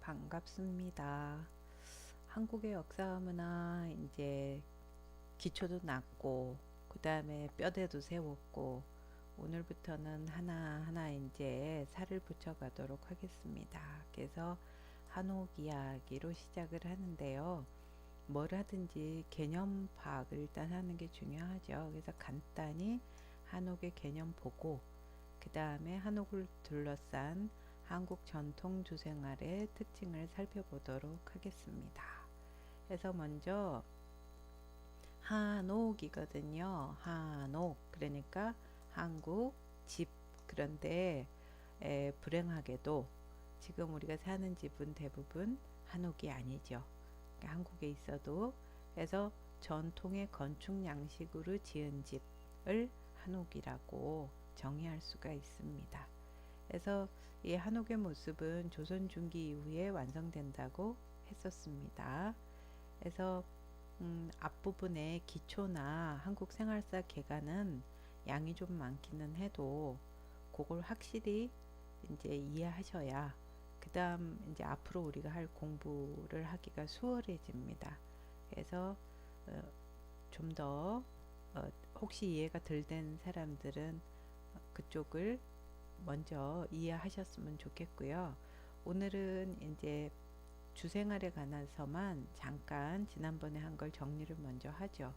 반갑습니다. 한국의 역사 문화 이제 기초도 낮고 그다음에 뼈대도 세웠고 오늘부터는 하나하나 이제 살을 붙여가도록 하겠습니다. 그래서 한옥 이야기로 시작을 하는데요. 뭘 하든지 개념 파악을 일단 하는 게 중요하죠. 그래서 간단히 한옥의 개념 보고 그 다음에 한옥을 둘러싼 한국 전통 주생활의 특징을 살펴보도록 하겠습니다. 그래서 먼저 한옥이거든요. 한옥 그러니까 한국 집. 그런데 불행하게도 지금 우리가 사는 집은 대부분 한옥이 아니죠. 그러니까 한국에 있어도 그래서 전통의 건축 양식으로 지은 집을 한옥이라고 정의할 수가 있습니다. 그래서 이 한옥의 모습은 조선 중기 이후에 완성된다고 했었습니다. 그래서 앞부분에 기초나 한국 생활사 개가는 양이 좀 많기는 해도 그걸 확실히 이제 이해하셔야 그 다음 이제 앞으로 우리가 할 공부를 하기가 수월해집니다. 그래서 좀더 혹시 이해가 덜 된 사람들은 그쪽을 먼저 이해하셨으면 좋겠고요. 오늘은 이제 주생활에 관해서만 잠깐 지난번에 한 걸 정리를 먼저 하죠.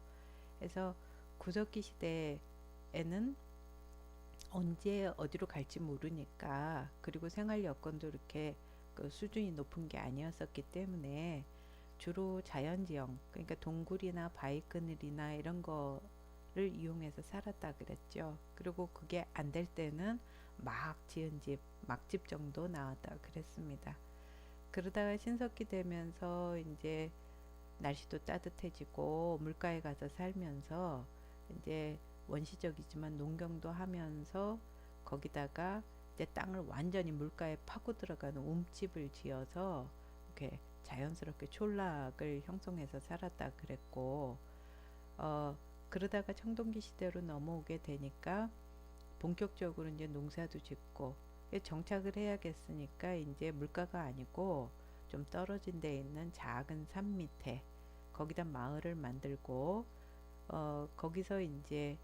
그래서 구석기 시대에는 언제 어디로 갈지 모르니까 그리고 생활 여건도 이렇게 그 수준이 높은 게 아니었었기 때문에 주로 자연지형 그러니까 동굴이나 바위그늘이나 이런 거를 이용해서 살았다 그랬죠. 그리고 그게 안 될 때는 막 지은 집, 막집 정도 나왔다 그랬습니다. 그러다가 신석기 되면서 이제 날씨도 따뜻해지고 물가에 가서 살면서 이제 원시적이지만 농경도 하면서 거기다가 이제 땅을 완전히 물가에 파고 들어가는 움집을 지어서 이렇게 자연스럽게 촌락을 형성해서 살았다 그랬고 그러다가 청동기 시대로 넘어오게 되니까 본격적으로 이제 농사도 짓고 정착을 해야겠으니까 이제 물가가 아니고 좀 떨어진 데 있는 작은 산 밑에 거기다 마을을 만들고 거기서 이제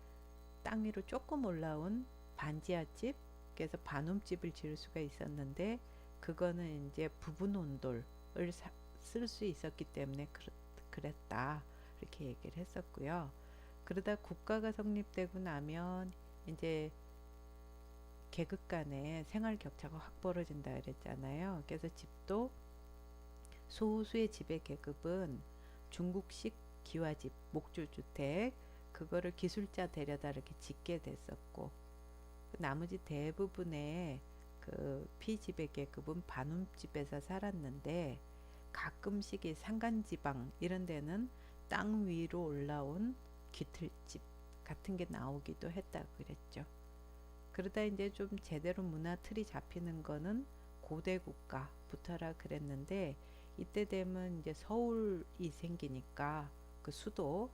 땅 위로 조금 올라온 반지하집 그래서 반움집을 지을 수가 있었는데 그거는 이제 부분 온돌을 쓸 수 있었기 때문에 그랬다 이렇게 얘기를 했었고요. 그러다 국가가 성립되고 나면 이제 계급 간의 생활 격차가 확 벌어진다 그랬잖아요. 그래서 집도 소수의 지배 계급은 중국식 기와집, 목조주택 그거를 기술자 데려다 이렇게 짓게 됐었고 나머지 대부분의 그 피지배 계급은 반움집에서 살았는데 가끔씩 이 산간지방 이런 데는 땅 위로 올라온 귀틀집 같은 게 나오기도 했다 그랬죠. 그러다 이제 좀 제대로 문화 틀이 잡히는 거는 고대 국가부터라 그랬는데 이때 되면 이제 서울이 생기니까 그 수도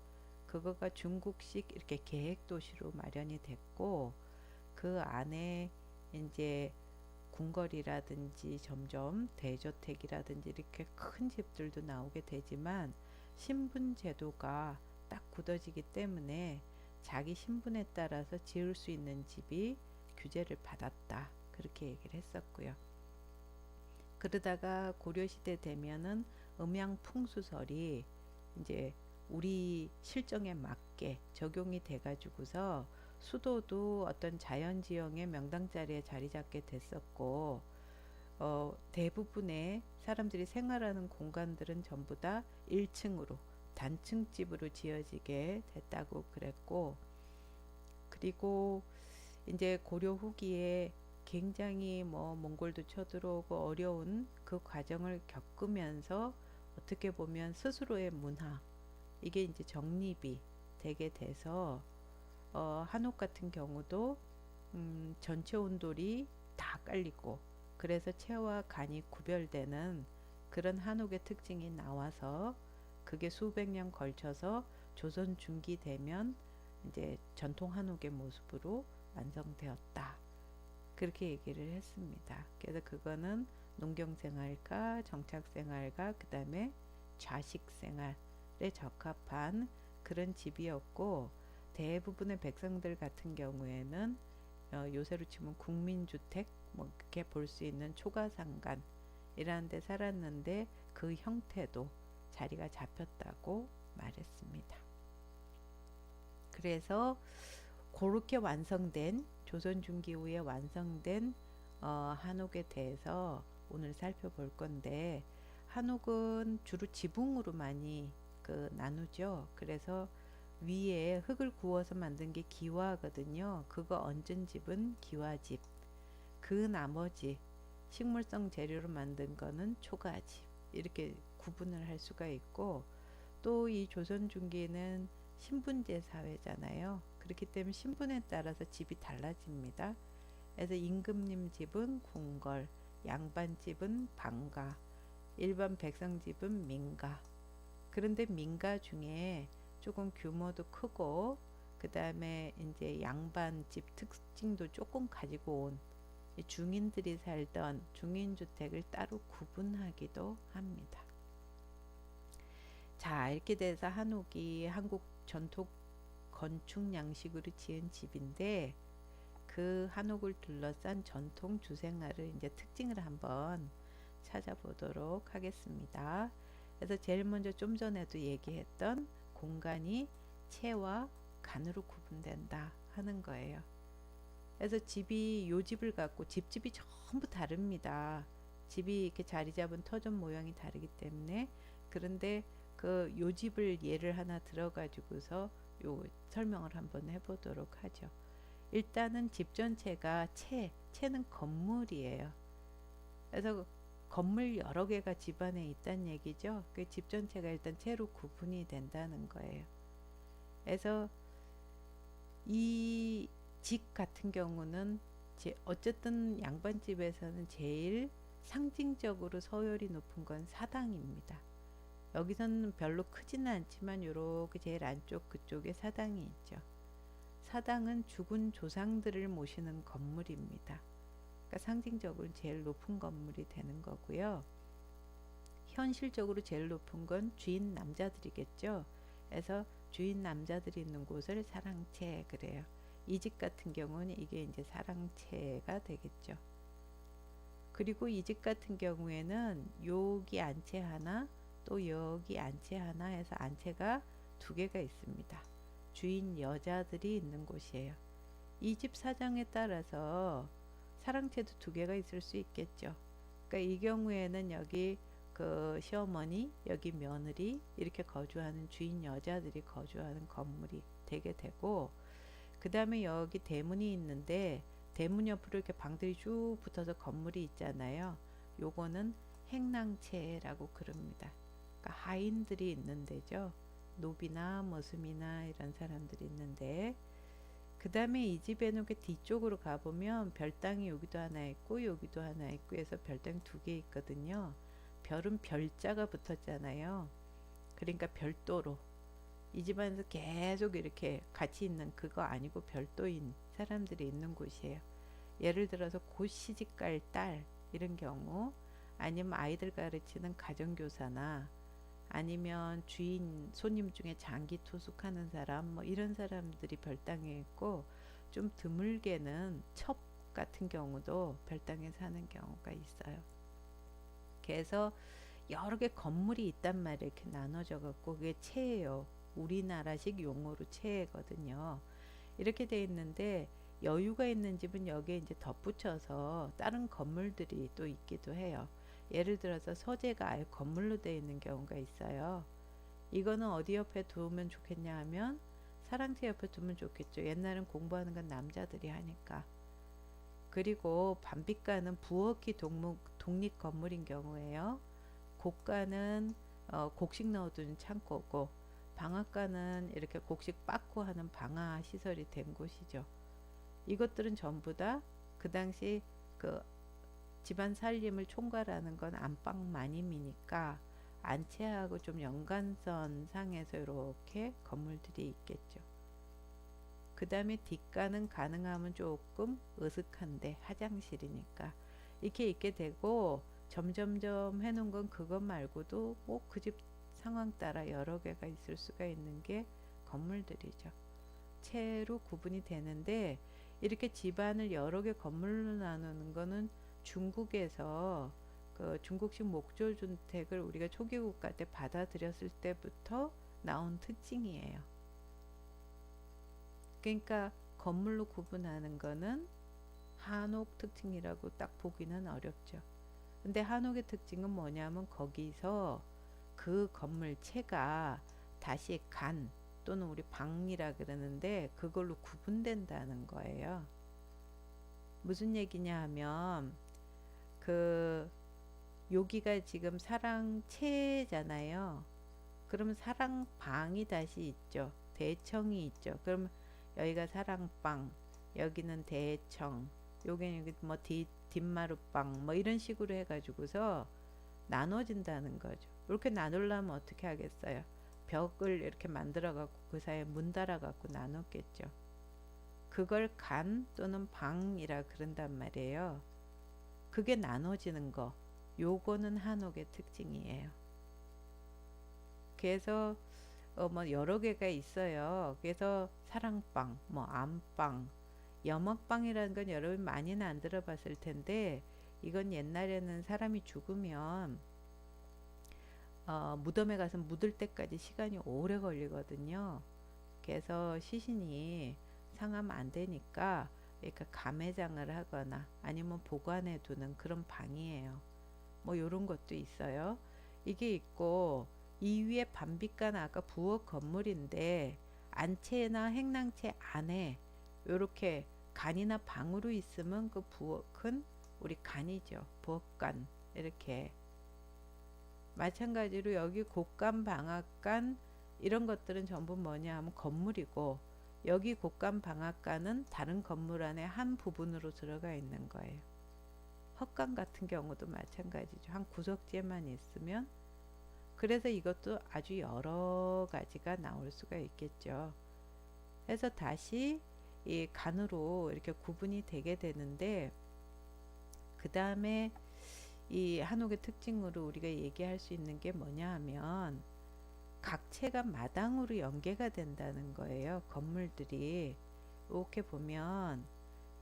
그거가 중국식 이렇게 계획 도시로 마련이 됐고 그 안에 이제 궁궐이라든지 점점 대저택이라든지 이렇게 큰 집들도 나오게 되지만 신분 제도가 딱 굳어지기 때문에 자기 신분에 따라서 지을 수 있는 집이 규제를 받았다. 그렇게 얘기를 했었고요. 그러다가 고려시대 되면은 음양풍수설이 이제 우리 실정에 맞게 적용이 돼가지고서 수도도 어떤 자연지형의 명당 자리에 자리 잡게 됐었고 대부분의 사람들이 생활하는 공간들은 전부 다 1층으로 단층집으로 지어지게 됐다고 그랬고 그리고 이제 고려 후기에 굉장히 뭐 몽골도 쳐들어오고 어려운 그 과정을 겪으면서 어떻게 보면 스스로의 문화 이게 이제 정립이 되게 돼서 한옥 같은 경우도 전체 온돌이 다 깔리고 그래서 체와 간이 구별되는 그런 한옥의 특징이 나와서 그게 수백 년 걸쳐서 조선 중기 되면 이제 전통 한옥의 모습으로 완성되었다. 그렇게 얘기를 했습니다. 그래서 그거는 농경생활과 정착생활과 그 다음에 좌식생활에 적합한 그런 집이었고, 대부분의 백성들 같은 경우에는 요새로 치면 국민주택 뭐 이렇게 볼 수 있는 초가상간 이라는 데 살았는데 그 형태도 자리가 잡혔다고 말했습니다. 그래서 그렇게 완성된 조선 중기 후에 완성된 한옥에 대해서 오늘 살펴볼 건데, 한옥은 주로 지붕으로 많이 나누죠. 그래서 위에 흙을 구워서 만든 게 기와거든요. 그거 얹은 집은 기와집. 그 나머지 식물성 재료로 만든 거는 초가집. 이렇게 구분을 할 수가 있고, 또 이 조선 중기는 신분제 사회잖아요. 그렇기 때문에 신분에 따라서 집이 달라집니다. 그래서 임금님 집은 궁궐, 양반 집은 방가, 일반 백성 집은 민가. 그런데 민가 중에 조금 규모도 크고 그 다음에 이제 양반 집 특징도 조금 가지고 온 중인들이 살던 중인주택을 따로 구분하기도 합니다. 자, 이렇게 돼서 한옥이 한국 전통 건축 양식으로 지은 집인데, 그 한옥을 둘러싼 전통 주생활을 이제 특징을 한번 찾아보도록 하겠습니다. 그래서 제일 먼저 좀 전에도 얘기했던 공간이 체와 간으로 구분된다 하는 거예요. 그래서 집이 요 집을 갖고 집집이 전부 다릅니다. 집이 이렇게 자리 잡은 터전 모양이 다르기 때문에. 그런데 그 요 집을 예를 하나 들어가지고서 요 설명을 한번 해보도록 하죠. 일단은 집 전체가 채는 건물이에요. 그래서 건물 여러 개가 집 안에 있다는 얘기죠. 그 집 전체가 일단 채로 구분이 된다는 거예요. 그래서 이 집 같은 경우는 어쨌든 양반집에서는 제일 상징적으로 서열이 높은 건 사당입니다. 여기서는 별로 크지는 않지만 요렇게 제일 안쪽 그쪽에 사당이 있죠. 사당은 죽은 조상들을 모시는 건물입니다. 그러니까 상징적으로 제일 높은 건물이 되는 거고요. 현실적으로 제일 높은 건 주인 남자들이겠죠. 그래서 주인 남자들이 있는 곳을 사랑채 그래요. 이 집 같은 경우는 이게 이제 사랑채가 되겠죠. 그리고 이 집 같은 경우에는 여기 안채 하나, 또 여기 안채 하나 해서 안채가 두 개가 있습니다. 주인 여자들이 있는 곳이에요. 이 집 사정에 따라서 사랑채도 두 개가 있을 수 있겠죠. 그러니까 이 경우에는 여기 그 시어머니, 여기 며느리 이렇게 거주하는 주인 여자들이 거주하는 건물이 되게 되고, 그 다음에 여기 대문이 있는데 대문 옆으로 이렇게 방들이 쭉 붙어서 건물이 있잖아요. 요거는 행랑채라고 그럽니다. 그러니까 하인들이 있는 데죠. 노비나 머슴이나 이런 사람들이 있는데, 그 다음에 이 집에는 그 뒤쪽으로 가보면 별당이 여기도 하나 있고 여기도 하나 있고 해서 별당 두 개 있거든요. 별은 별자가 붙었잖아요. 그러니까 별도로 이 집안에서 계속 이렇게 같이 있는 그거 아니고 별도인 사람들이 있는 곳이에요. 예를 들어서 곧 시집갈 딸 이런 경우, 아니면 아이들 가르치는 가정교사나 아니면 주인 손님 중에 장기 투숙하는 사람 뭐 이런 사람들이 별당에 있고, 좀 드물게는 첩 같은 경우도 별당에 사는 경우가 있어요. 그래서 여러 개 건물이 있단 말이에요. 이렇게 나눠져 갖고 그게 채예요. 우리나라식 용어로 채거든요. 이렇게 돼 있는데 여유가 있는 집은 여기에 이제 덧붙여서 다른 건물들이 또 있기도 해요. 예를 들어서 서재가 아예 건물로 되어 있는 경우가 있어요. 이거는 어디 옆에 두면 좋겠냐 하면 사랑채 옆에 두면 좋겠죠. 옛날엔 공부하는 건 남자들이 하니까. 그리고 반빛가는 부엌이 독립 건물인 경우에요. 곡가는 곡식 넣어두는 창고고, 방앗간은 이렇게 곡식 빻고 하는 방화 시설이 된 곳이죠. 이것들은 전부 다 그 당시 그 집안 살림을 총괄하는 건 안방 마님이니까 안채하고 좀 연관선 상에서 이렇게 건물들이 있겠죠. 그 다음에 뒷간은 가능하면 조금 으슥한데 화장실이니까 이렇게 있게 되고, 점점점 해놓은 건 그것 말고도 뭐 그 집 상황 따라 여러 개가 있을 수가 있는 게 건물들이죠. 채로 구분이 되는데, 이렇게 집안을 여러 개 건물로 나누는 거는 중국에서 그 중국식 목조주택을 우리가 초기 국가 때 받아들였을 때부터 나온 특징이에요. 그러니까 건물로 구분하는 거는 한옥 특징이라고 딱 보기는 어렵죠. 근데 한옥의 특징은 뭐냐면 거기서 그 건물체가 다시 간 또는 우리 방이라 그러는데 그걸로 구분된다는 거예요. 무슨 얘기냐 하면, 그 여기가 지금 사랑채잖아요. 그러면 사랑방이 다시 있죠. 대청이 있죠. 그럼 여기가 사랑방, 여기는 대청, 여기는 여기 뭐 뒷마루방 뭐 이런 식으로 해가지고서 나눠진다는 거죠. 이렇게 나누려면 어떻게 하겠어요? 벽을 이렇게 만들어 갖고 그 사이에 문 달아 갖고 나눴겠죠. 그걸 간 또는 방이라 그런단 말이에요. 그게 나눠지는 거, 요거는 한옥의 특징이에요. 그래서 뭐 여러 개가 있어요. 그래서 사랑방, 뭐 안방, 여먹방이라는 건 여러분 많이는 안 들어봤을 텐데, 이건 옛날에는 사람이 죽으면 무덤에 가서 묻을 때까지 시간이 오래 걸리거든요. 그래서 시신이 상하면 안 되니까, 그러니까 감회장을 하거나 아니면 보관해 두는 그런 방이에요. 뭐 요런 것도 있어요. 이게 있고, 이 위에 반비가는 아까 부엌 건물인데 안채나 행랑채 안에 요렇게 간이나 방으로 있으면 그 부엌은 우리 간이죠. 부엌간. 이렇게 마찬가지로 여기 곡간, 방앗간 이런 것들은 전부 뭐냐 하면 건물이고, 여기 곡간, 방앗간은 다른 건물 안에 한 부분으로 들어가 있는 거예요. 헛간 같은 경우도 마찬가지죠. 한 구석지에만 있으면. 그래서 이것도 아주 여러 가지가 나올 수가 있겠죠. 그래서 다시 이 간으로 이렇게 구분이 되게 되는데, 그 다음에 이 한옥의 특징으로 우리가 얘기할 수 있는 게 뭐냐 하면, 각채가 마당으로 연계가 된다는 거예요. 건물들이 이렇게 보면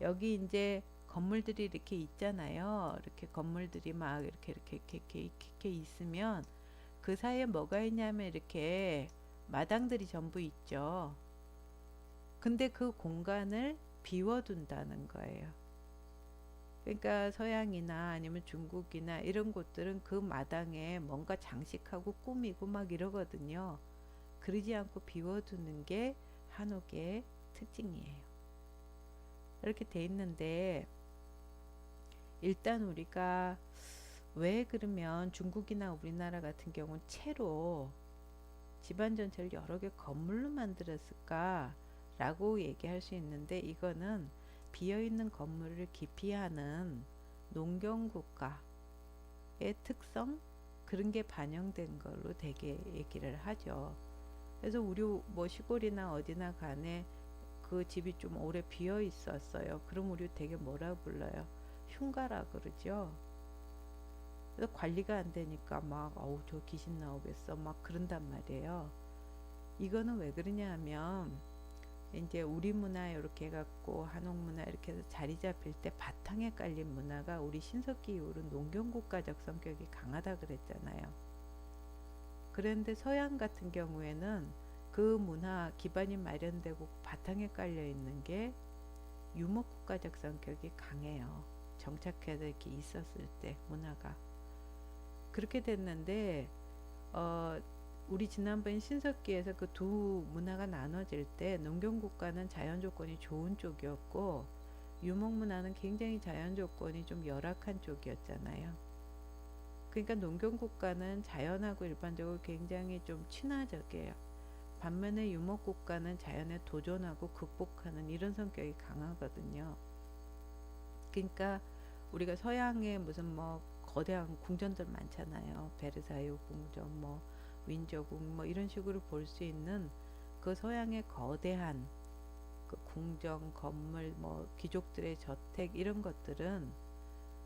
여기 이제 건물들이 이렇게 있잖아요. 이렇게 건물들이 막 이렇게 있으면 그 사이에 뭐가 있냐면 이렇게 마당들이 전부 있죠. 근데 그 공간을 비워둔다는 거예요. 그러니까 서양이나 아니면 중국이나 이런 곳들은 그 마당에 뭔가 장식하고 꾸미고 막 이러거든요. 그러지 않고 비워두는 게 한옥의 특징이에요. 이렇게 돼 있는데, 일단 우리가 왜 그러면 중국이나 우리나라 같은 경우는 채로 집안 전체를 여러 개 건물로 만들었을까 라고 얘기할 수 있는데, 이거는 비어있는 건물을 기피하는 농경국가의 특성, 그런 게 반영된 걸로 되게 얘기를 하죠. 그래서 우리 뭐 시골이나 어디나 간에 그 집이 좀 오래 비어 있었어요. 그럼 우리 되게 뭐라 불러요? 흉가라 그러죠. 그래서 관리가 안 되니까 막 어우 저 귀신 나오겠어 막 그런단 말이에요. 이거는 왜 그러냐 하면, 이제 우리 문화 이렇게 해갖고 한옥 문화 이렇게 해서 자리 잡힐 때 바탕에 깔린 문화가 우리 신석기 이후로 농경국가적 성격이 강하다 그랬잖아요. 그런데 서양 같은 경우에는 그 문화 기반이 마련되고 바탕에 깔려 있는 게 유목국가적 성격이 강해요. 정착해서 이렇게 있었을 때 문화가 그렇게 됐는데, 우리 지난번 신석기에서 그 두 문화가 나눠질 때 농경국가는 자연 조건이 좋은 쪽이었고, 유목문화는 굉장히 자연 조건이 좀 열악한 쪽이었잖아요. 그러니까 농경국가는 자연하고 일반적으로 굉장히 좀 친화적이에요. 반면에 유목국가는 자연에 도전하고 극복하는 이런 성격이 강하거든요. 그러니까 우리가 서양에 무슨 뭐 거대한 궁전들 많잖아요. 베르사유 궁전, 뭐 윈저궁 뭐 이런 식으로 볼 수 있는 그 서양의 거대한 그 그 궁정, 건물, 뭐 귀족들의 저택 이런 것들은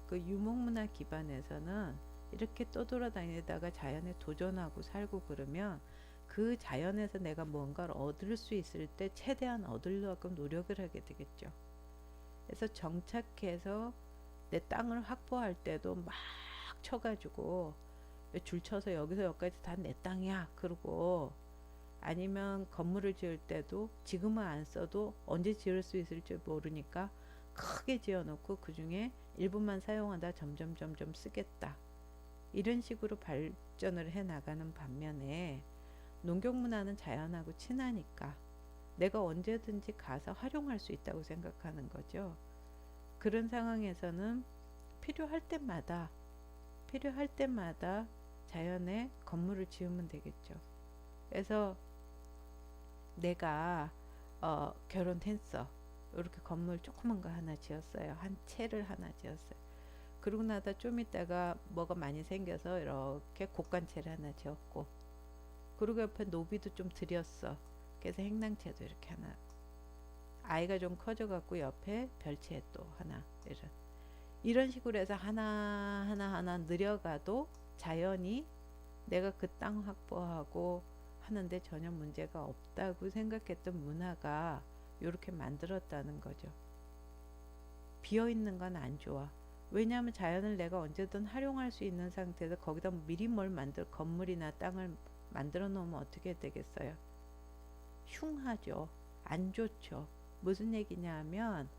그 유목문화 기반에서는 이렇게 떠돌아다니다가 자연에 도전하고 살고 그러면 그 자연에서 내가 뭔가를 얻을 수 있을 때 최대한 얻으려고 노력을 하게 되겠죠. 그래서 정착해서 내 땅을 확보할 때도 막 쳐가지고 줄 쳐서 여기서 여기까지 다 내 땅이야 그러고, 아니면 건물을 지을 때도 지금은 안 써도 언제 지을 수 있을지 모르니까 크게 지어놓고 그 중에 일부만 사용하다 점점 쓰겠다, 이런 식으로 발전을 해 나가는 반면에 농경 문화는 자연하고 친하니까 내가 언제든지 가서 활용할 수 있다고 생각하는 거죠. 그런 상황에서는 필요할 때마다 필요할 때마다 자연에 건물을 지으면 되겠죠. 그래서 내가 결혼했어. 이렇게 건물 조그만 거 하나 지었어요. 한 채를 하나 지었어요. 그러고 나다 좀 있다가 뭐가 많이 생겨서 이렇게 곡간채를 하나 지었고, 그리고 옆에 노비도 좀 들였어. 그래서 행랑채도 이렇게 하나, 아이가 좀 커져갖고 옆에 별채 또 하나, 이런 식으로 해서 하나 느려가도 자연이 내가 그 땅 확보하고 하는데 전혀 문제가 없다고 생각했던 문화가 이렇게 만들었다는 거죠. 비어 있는 건 안 좋아. 왜냐하면 자연을 내가 언제든 활용할 수 있는 상태에서 거기다 미리 뭘 건물이나 땅을 만들어 놓으면 어떻게 되겠어요? 흉하죠. 안 좋죠. 무슨 얘기냐 하면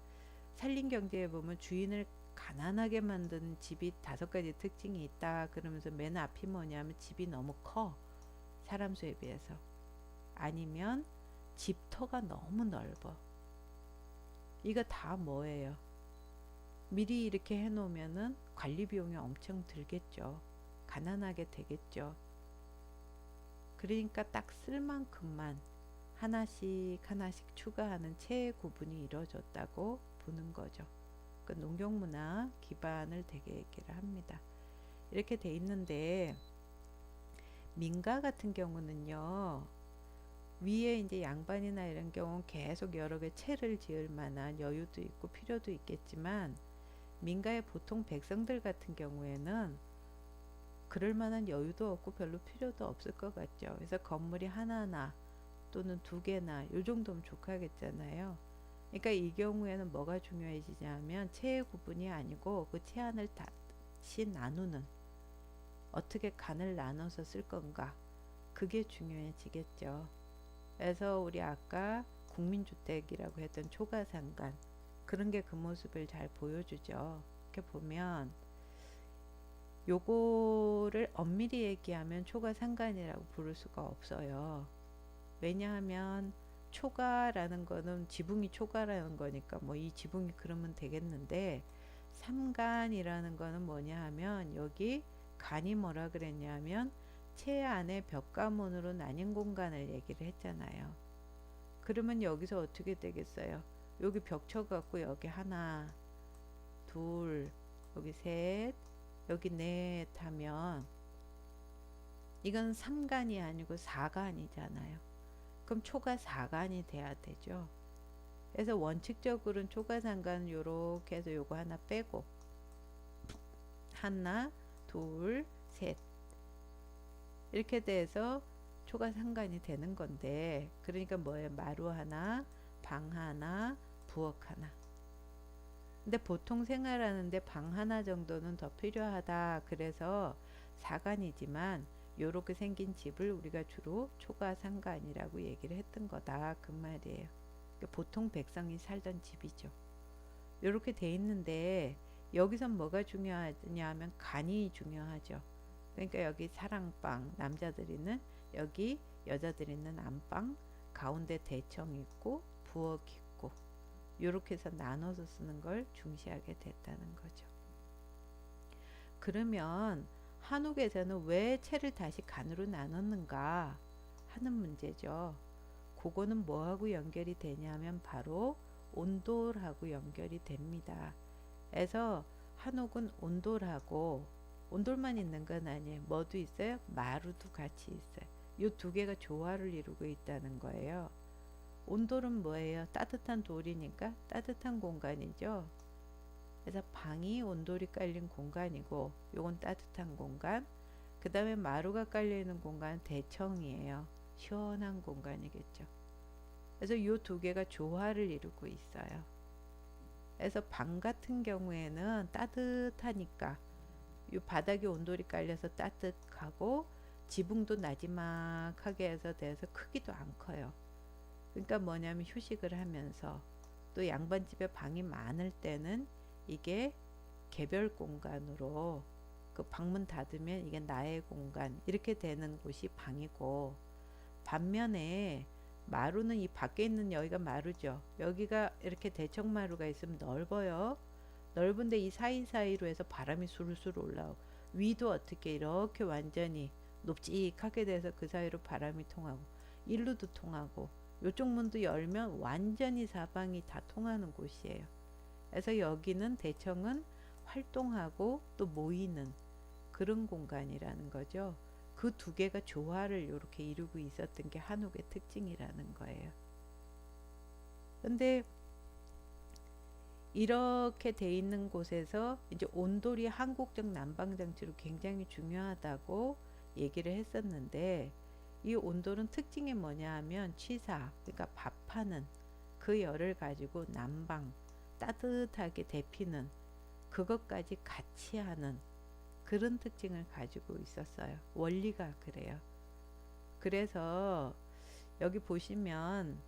산림 경제에 보면 주인을 가난하게 만드는 집이 5가지 특징이 있다 그러면서 맨 앞이 뭐냐면 집이 너무 커. 사람 수에 비해서. 아니면 집터가 너무 넓어. 이거 다 뭐예요? 미리 이렇게 해놓으면은 관리 비용이 엄청 들겠죠. 가난하게 되겠죠. 그러니까 딱 쓸 만큼만 하나씩 추가하는 체의 구분이 이루어졌다고 보는 거죠. 그 농경문화 기반을 되게 얘기를 합니다. 이렇게 돼 있는데 민가 같은 경우는요, 위에 이제 양반이나 이런 경우는 계속 여러 개 채를 지을 만한 여유도 있고 필요도 있겠지만, 민가의 보통 백성들 같은 경우에는 그럴 만한 여유도 없고 별로 필요도 없을 것 같죠. 그래서 건물이 하나나 또는 2개나 요 정도면 족하겠잖아요. 그러니까 이 경우에는 뭐가 중요해지냐면 체의 구분이 아니고 그 체안을 다시 나누는, 어떻게 간을 나눠서 쓸 건가, 그게 중요해지겠죠. 그래서 우리 아까 국민주택이라고 했던 초가상간, 그런 게 그 모습을 잘 보여주죠. 이렇게 보면 요거를 엄밀히 얘기하면 초가상간이라고 부를 수가 없어요. 왜냐하면 초가라는 거는 지붕이 초가라는 거니까 뭐 이 지붕이 그러면 되겠는데, 삼간이라는 거는 뭐냐 하면 여기 간이 뭐라 그랬냐면 채 안에 벽가문으로 나뉜 공간을 얘기를 했잖아요. 그러면 여기서 어떻게 되겠어요? 여기 벽 쳐갖고 여기 하나, 둘, 여기 셋, 여기 넷 하면 이건 3간이 아니고 4간이잖아요. 그럼 초가 4간이 돼야 되죠. 그래서 원칙적으로는 초가상간은 요렇게 해서 요거 하나 빼고 하나, 둘, 셋 이렇게 돼서 초가상간이 되는 건데, 그러니까 뭐예요? 마루 하나, 방 하나, 부엌 하나. 근데 보통 생활하는데 방 하나 정도는 더 필요하다. 그래서 4간이지만 요렇게 생긴 집을 우리가 주로 초가상간이라고 얘기를 했던 거다, 그 말이에요. 그러니까 보통 백성이 살던 집이죠. 요렇게 돼 있는데 여기선 뭐가 중요하냐 하면 간이 중요하죠. 그러니까 여기 사랑방, 남자들이 있는, 여기 여자들이 있는 안방, 가운데 대청 있고 부엌 있고, 요렇게 해서 나눠서 쓰는 걸 중시하게 됐다는 거죠. 그러면 한옥에서는 왜 채를 다시 간으로 나눴는가 하는 문제죠. 그거는 뭐하고 연결이 되냐면 바로 온돌하고 연결이 됩니다. 그래서 한옥은 온돌하고, 온돌만 있는 건 아니에요. 뭐도 있어요? 마루도 같이 있어요. 이 2개가 조화를 이루고 있다는 거예요. 온돌은 뭐예요? 따뜻한 돌이니까 따뜻한 공간이죠. 그래서 방이 온돌이 깔린 공간이고 요건 따뜻한 공간. 그 다음에 마루가 깔려있는 공간은 대청이에요. 시원한 공간이겠죠. 그래서 요 두 개가 조화를 이루고 있어요. 그래서 방 같은 경우에는 따뜻하니까 요 바닥에 온돌이 깔려서 따뜻하고 지붕도 나지막하게 해서 돼서 크기도 안 커요. 그러니까 뭐냐면 휴식을 하면서 또 양반집에 방이 많을 때는 이게 개별 공간으로 그 방문 닫으면 이게 나의 공간 이렇게 되는 곳이 방이고, 반면에 마루는 이 밖에 있는 여기가 마루죠. 여기가 이렇게 대청마루가 있으면 넓어요. 넓은데 이 사이사이로 해서 바람이 술술 올라오고 위도 어떻게 이렇게 완전히 높직하게 돼서 그 사이로 바람이 통하고 일루도 통하고 요쪽 문도 열면 완전히 사방이 다 통하는 곳이에요. 그래서 여기는 대청은 활동하고 또 모이는 그런 공간이라는 거죠. 그 두 개가 조화를 이렇게 이루고 있었던 게 한옥의 특징이라는 거예요. 근데 이렇게 돼 있는 곳에서 이제 온돌이 한국적 난방장치로 굉장히 중요하다고 얘기를 했었는데, 이 온돌은 특징이 뭐냐 하면 취사, 그러니까 밥하는 그 열을 가지고 난방, 따뜻하게 데피는 그것까지 같이 하는 그런 특징을 가지고 있었어요. 원리가 그래요. 그래서 여기 보시면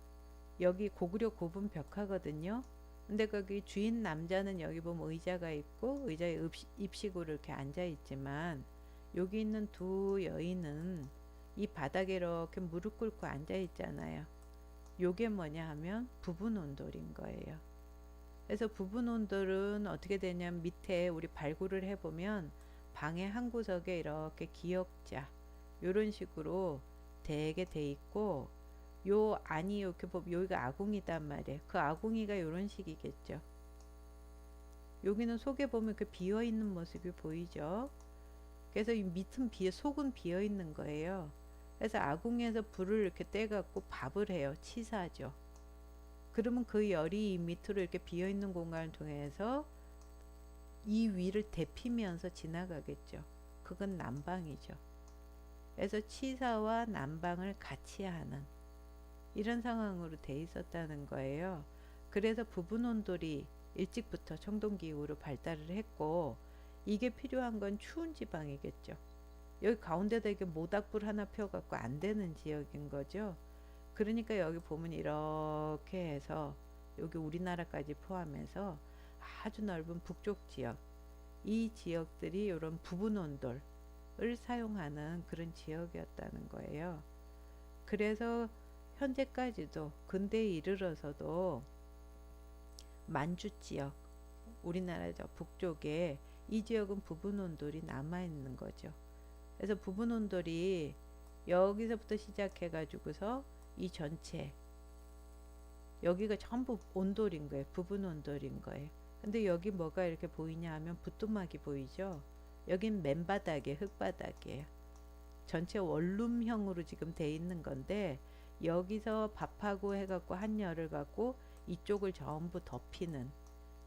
여기 고구려 고분 벽화거든요. 근데 거기 주인 남자는 여기 보면 의자가 있고 의자에 입식으로 이렇게 앉아 있지만, 여기 있는 두 여인은 이 바닥에 이렇게 무릎 꿇고 앉아 있잖아요. 요게 뭐냐 하면 부분 온돌인 거예요. 그래서 부분 온돌은 어떻게 되냐면 밑에 우리 발굴을 해보면 방의 한 구석에 이렇게 기역자 요런 식으로 되게 돼 있고, 요 안이 이렇게 보면 여기가 아궁이단 말이에요. 그 아궁이가 요런 식이겠죠. 여기는 속에 보면 그 비어 있는 모습이 보이죠. 그래서 이 밑은 속은 비어 있는 거예요. 그래서 아궁이에서 불을 이렇게 떼 갖고 밥을 해요. 치사죠. 그러면 그 열이 이 밑으로 이렇게 비어 있는 공간을 통해서 이 위를 데피면서 지나가겠죠. 그건 난방이죠. 그래서 치사와 난방을 같이 하는 이런 상황으로 돼 있었다는 거예요. 그래서 부분 온돌이 일찍부터 청동기후로 발달을 했고, 이게 필요한 건 추운 지방이겠죠. 여기 가운데다 이게 모닥불 하나 펴갖고 안 되는 지역인 거죠. 그러니까 여기 보면 이렇게 해서 여기 우리나라까지 포함해서 아주 넓은 북쪽 지역, 이 지역들이 이런 부분 온돌을 사용하는 그런 지역이었다는 거예요. 그래서 현재까지도 근대에 이르러서도 만주 지역, 우리나라 저 북쪽에 이 지역은 부분 온돌이 남아 있는 거죠. 그래서 부분 온돌이 여기서부터 시작해 가지고서 이 전체 여기가 전부 온돌인 거예요. 부분 온돌인 거예요. 근데 여기 뭐가 이렇게 보이냐 하면 부뚜막이 보이죠. 여긴 맨바닥에 흙바닥이에요. 전체 원룸형으로 지금 돼 있는 건데, 여기서 밥하고 해갖고 한 열을 갖고 이쪽을 전부 덮이는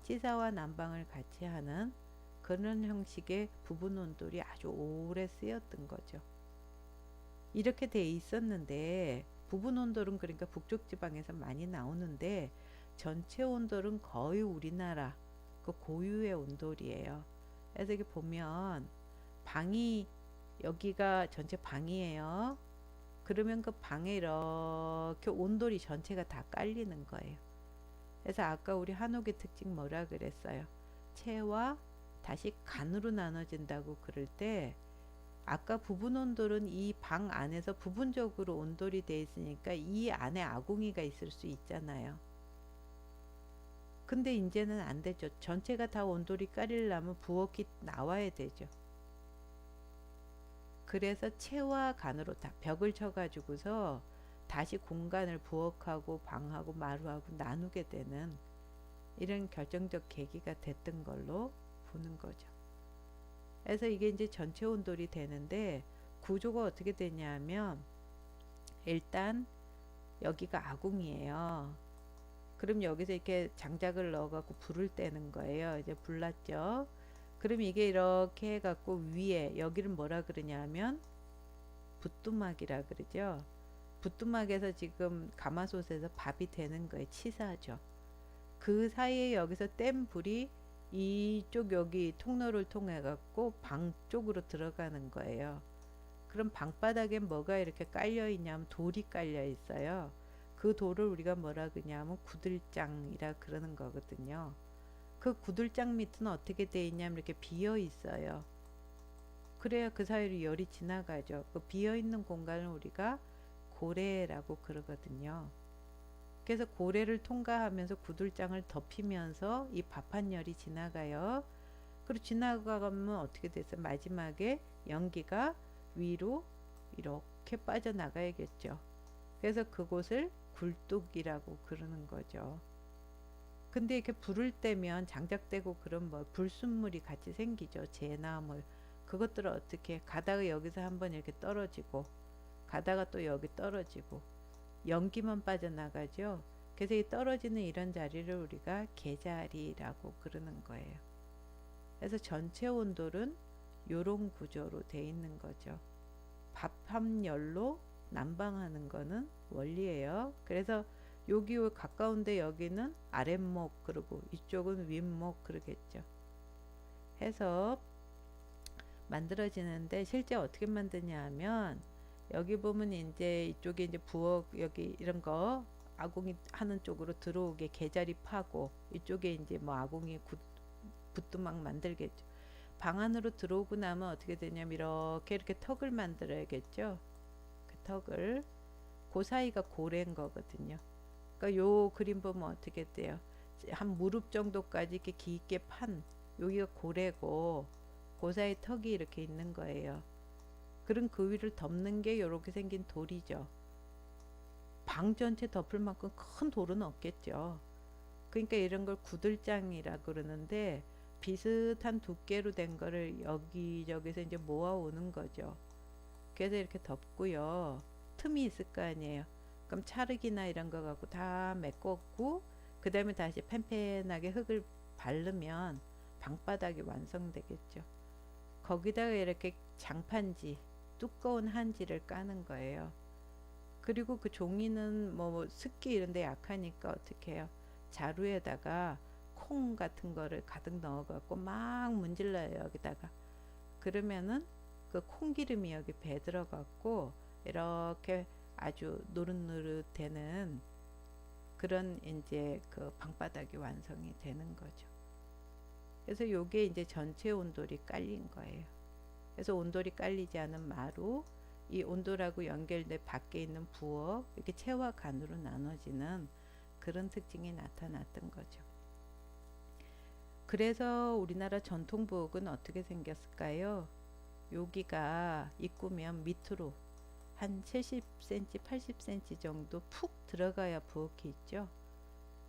치사와 난방을 같이 하는 그런 형식의 부분 온돌이 아주 오래 쓰였던 거죠. 이렇게 돼 있었는데, 부분 온돌은 그러니까 북쪽 지방에서 많이 나오는데 전체 온돌은 거의 우리나라 그 고유의 온돌이에요. 그래서 이렇게 보면 방이 여기가 전체 방이에요. 그러면 그 방에 이렇게 온돌이 전체가 다 깔리는 거예요. 그래서 아까 우리 한옥의 특징 뭐라 그랬어요? 체와 다시 간으로 나눠진다고 그럴 때, 아까 부분 온돌은 이 방 안에서 부분적으로 온돌이 돼 있으니까 이 안에 아궁이가 있을 수 있잖아요. 근데 이제는 안 되죠. 전체가 다 온돌이 깔리려면 부엌이 나와야 되죠. 그래서 체와 간으로 다 벽을 쳐가지고서 다시 공간을 부엌하고 방하고 마루하고 나누게 되는 이런 결정적 계기가 됐던 걸로 보는 거죠. 그래서 이게 이제 전체 온돌이 되는데, 구조가 어떻게 되냐면 일단 여기가 아궁이에요. 그럼 여기서 이렇게 장작을 넣어갖고 불을 떼는 거예요. 이제 불났죠. 그럼 이게 이렇게 해갖고 위에 여기를 뭐라 그러냐면 붓두막이라 그러죠. 붓두막에서 지금 가마솥에서 밥이 되는 거예요. 치사하죠. 그 사이에 여기서 뗀 불이 이쪽 여기 통로를 통해 갖고 방 쪽으로 들어가는 거예요. 그럼 방바닥에 뭐가 이렇게 깔려 있냐면 돌이 깔려 있어요. 그 돌을 우리가 뭐라 그러냐면 구들장이라 그러는 거거든요. 그 구들장 밑은 어떻게 돼 있냐면 이렇게 비어 있어요. 그래야 그 사이로 열이 지나가죠. 그 비어 있는 공간을 우리가 고래라고 그러거든요. 그래서 고래를 통과하면서 구들장을 덮이면서 이 밥한 열이 지나가요. 그리고 지나가면 어떻게 됐어요? 마지막에 연기가 위로 이렇게 빠져나가야겠죠. 그래서 그곳을 굴뚝이라고 그러는 거죠. 근데 이렇게 불을 떼면 장작대고 그런 뭐 불순물이 같이 생기죠. 재나물. 그것들을 어떻게 가다가 여기서 한번 이렇게 떨어지고 가다가 또 여기 떨어지고 연기만 빠져나가죠. 그래서 이 떨어지는 이런 자리를 우리가 개자리라고 그러는 거예요. 그래서 전체 온돌은 요런 구조로 돼 있는 거죠. 밥 한 열로 난방하는 거는 원리예요. 그래서 여기 가까운데 여기는 아랫목 그러고 이쪽은 윗목 그러겠죠. 해서 만들어지는데 실제 어떻게 만드냐 하면 여기 보면 이제 이쪽에 이제 부엌 여기 이런 거 아궁이 하는 쪽으로 들어오게 개자리 파고 이쪽에 이제 뭐 아궁이 붓두막 만들겠죠. 방 안으로 들어오고 나면 어떻게 되냐면 이렇게 턱을 만들어야겠죠. 그 턱을 그 사이가 고래인 거거든요. 그러니까 요 그림 보면 어떻게 돼요? 한 무릎 정도까지 이렇게 깊게 판 여기가 고래고 그 사이 턱이 이렇게 있는 거예요. 그럼 그 위를 덮는 게 이렇게 생긴 돌이죠. 방 전체 덮을 만큼 큰 돌은 없겠죠. 그러니까 이런 걸 구들장이라 그러는데 비슷한 두께로 된 거를 여기저기서 이제 모아오는 거죠. 그래서 이렇게 덮고요. 틈이 있을 거 아니에요. 그럼 찰흙이나 이런 거 갖고 다 메꿨고 그 다음에 다시 팬팬하게 흙을 바르면 방바닥이 완성되겠죠. 거기다가 이렇게 장판지 두꺼운 한지를 까는 거예요. 그리고 그 종이는 뭐 습기 이런 데 약하니까 어떻게 해요? 자루에다가 콩 같은 거를 가득 넣어 갖고 막 문질러요 여기다가. 그러면은 그 콩기름이 여기 배 들어 갖고 이렇게 아주 노릇노릇 되는 그런 이제 그 방바닥이 완성이 되는 거죠. 그래서 요게 이제 전체 온돌이 깔린 거예요. 그래서 온돌이 깔리지 않은 마루, 이 온돌하고 연결된 밖에 있는 부엌, 이렇게 체와 간으로 나눠지는 그런 특징이 나타났던 거죠. 그래서 우리나라 전통 부엌은 어떻게 생겼을까요? 여기가 입구면 밑으로 한 70cm, 80cm 정도 푹 들어가야 부엌이 있죠.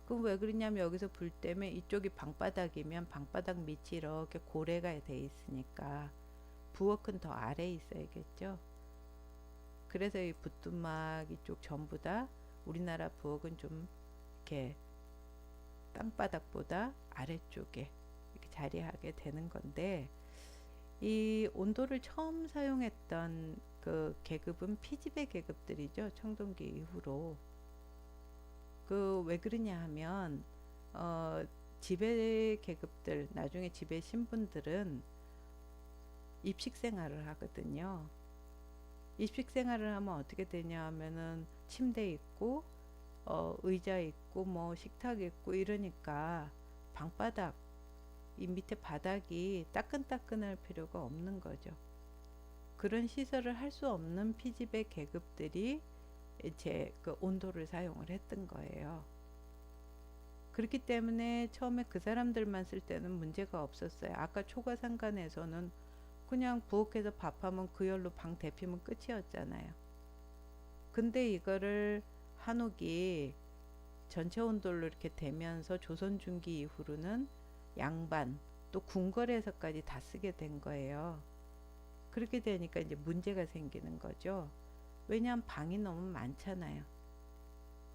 그럼 왜 그러냐면 여기서 불 때문에 이쪽이 방바닥이면 방바닥 밑이 이렇게 고래가 돼 있으니까 부엌은 더 아래에 있어야겠죠. 그래서 이 붓두막 이쪽 전부 다 우리나라 부엌은 좀 이렇게 땅바닥보다 아래쪽에 이렇게 자리하게 되는 건데 이 온도를 처음 사용했던 그 계급은 피지배 계급들이죠. 청동기 이후로. 그 왜 그러냐 하면 지배 계급들 나중에 지배 신분들은 입식 생활을 하거든요. 입식 생활을 하면 어떻게 되냐 하면은 침대 있고 의자 있고 뭐 식탁 있고 이러니까 방바닥 이 밑에 바닥이 따끈따끈할 필요가 없는 거죠. 그런 시설을 할 수 없는 피지배 계급들이 이제 그 온도를 사용을 했던 거예요. 그렇기 때문에 처음에 그 사람들만 쓸 때는 문제가 없었어요. 아까 초가상간에서는 그냥 부엌에서 밥하면 그 열로 방 데피면 끝이었잖아요. 근데 이거를 한옥이 전체 온돌로 이렇게 되면서 조선 중기 이후로는 양반 또 궁궐에서까지 다 쓰게 된 거예요. 그렇게 되니까 이제 문제가 생기는 거죠. 왜냐하면 방이 너무 많잖아요.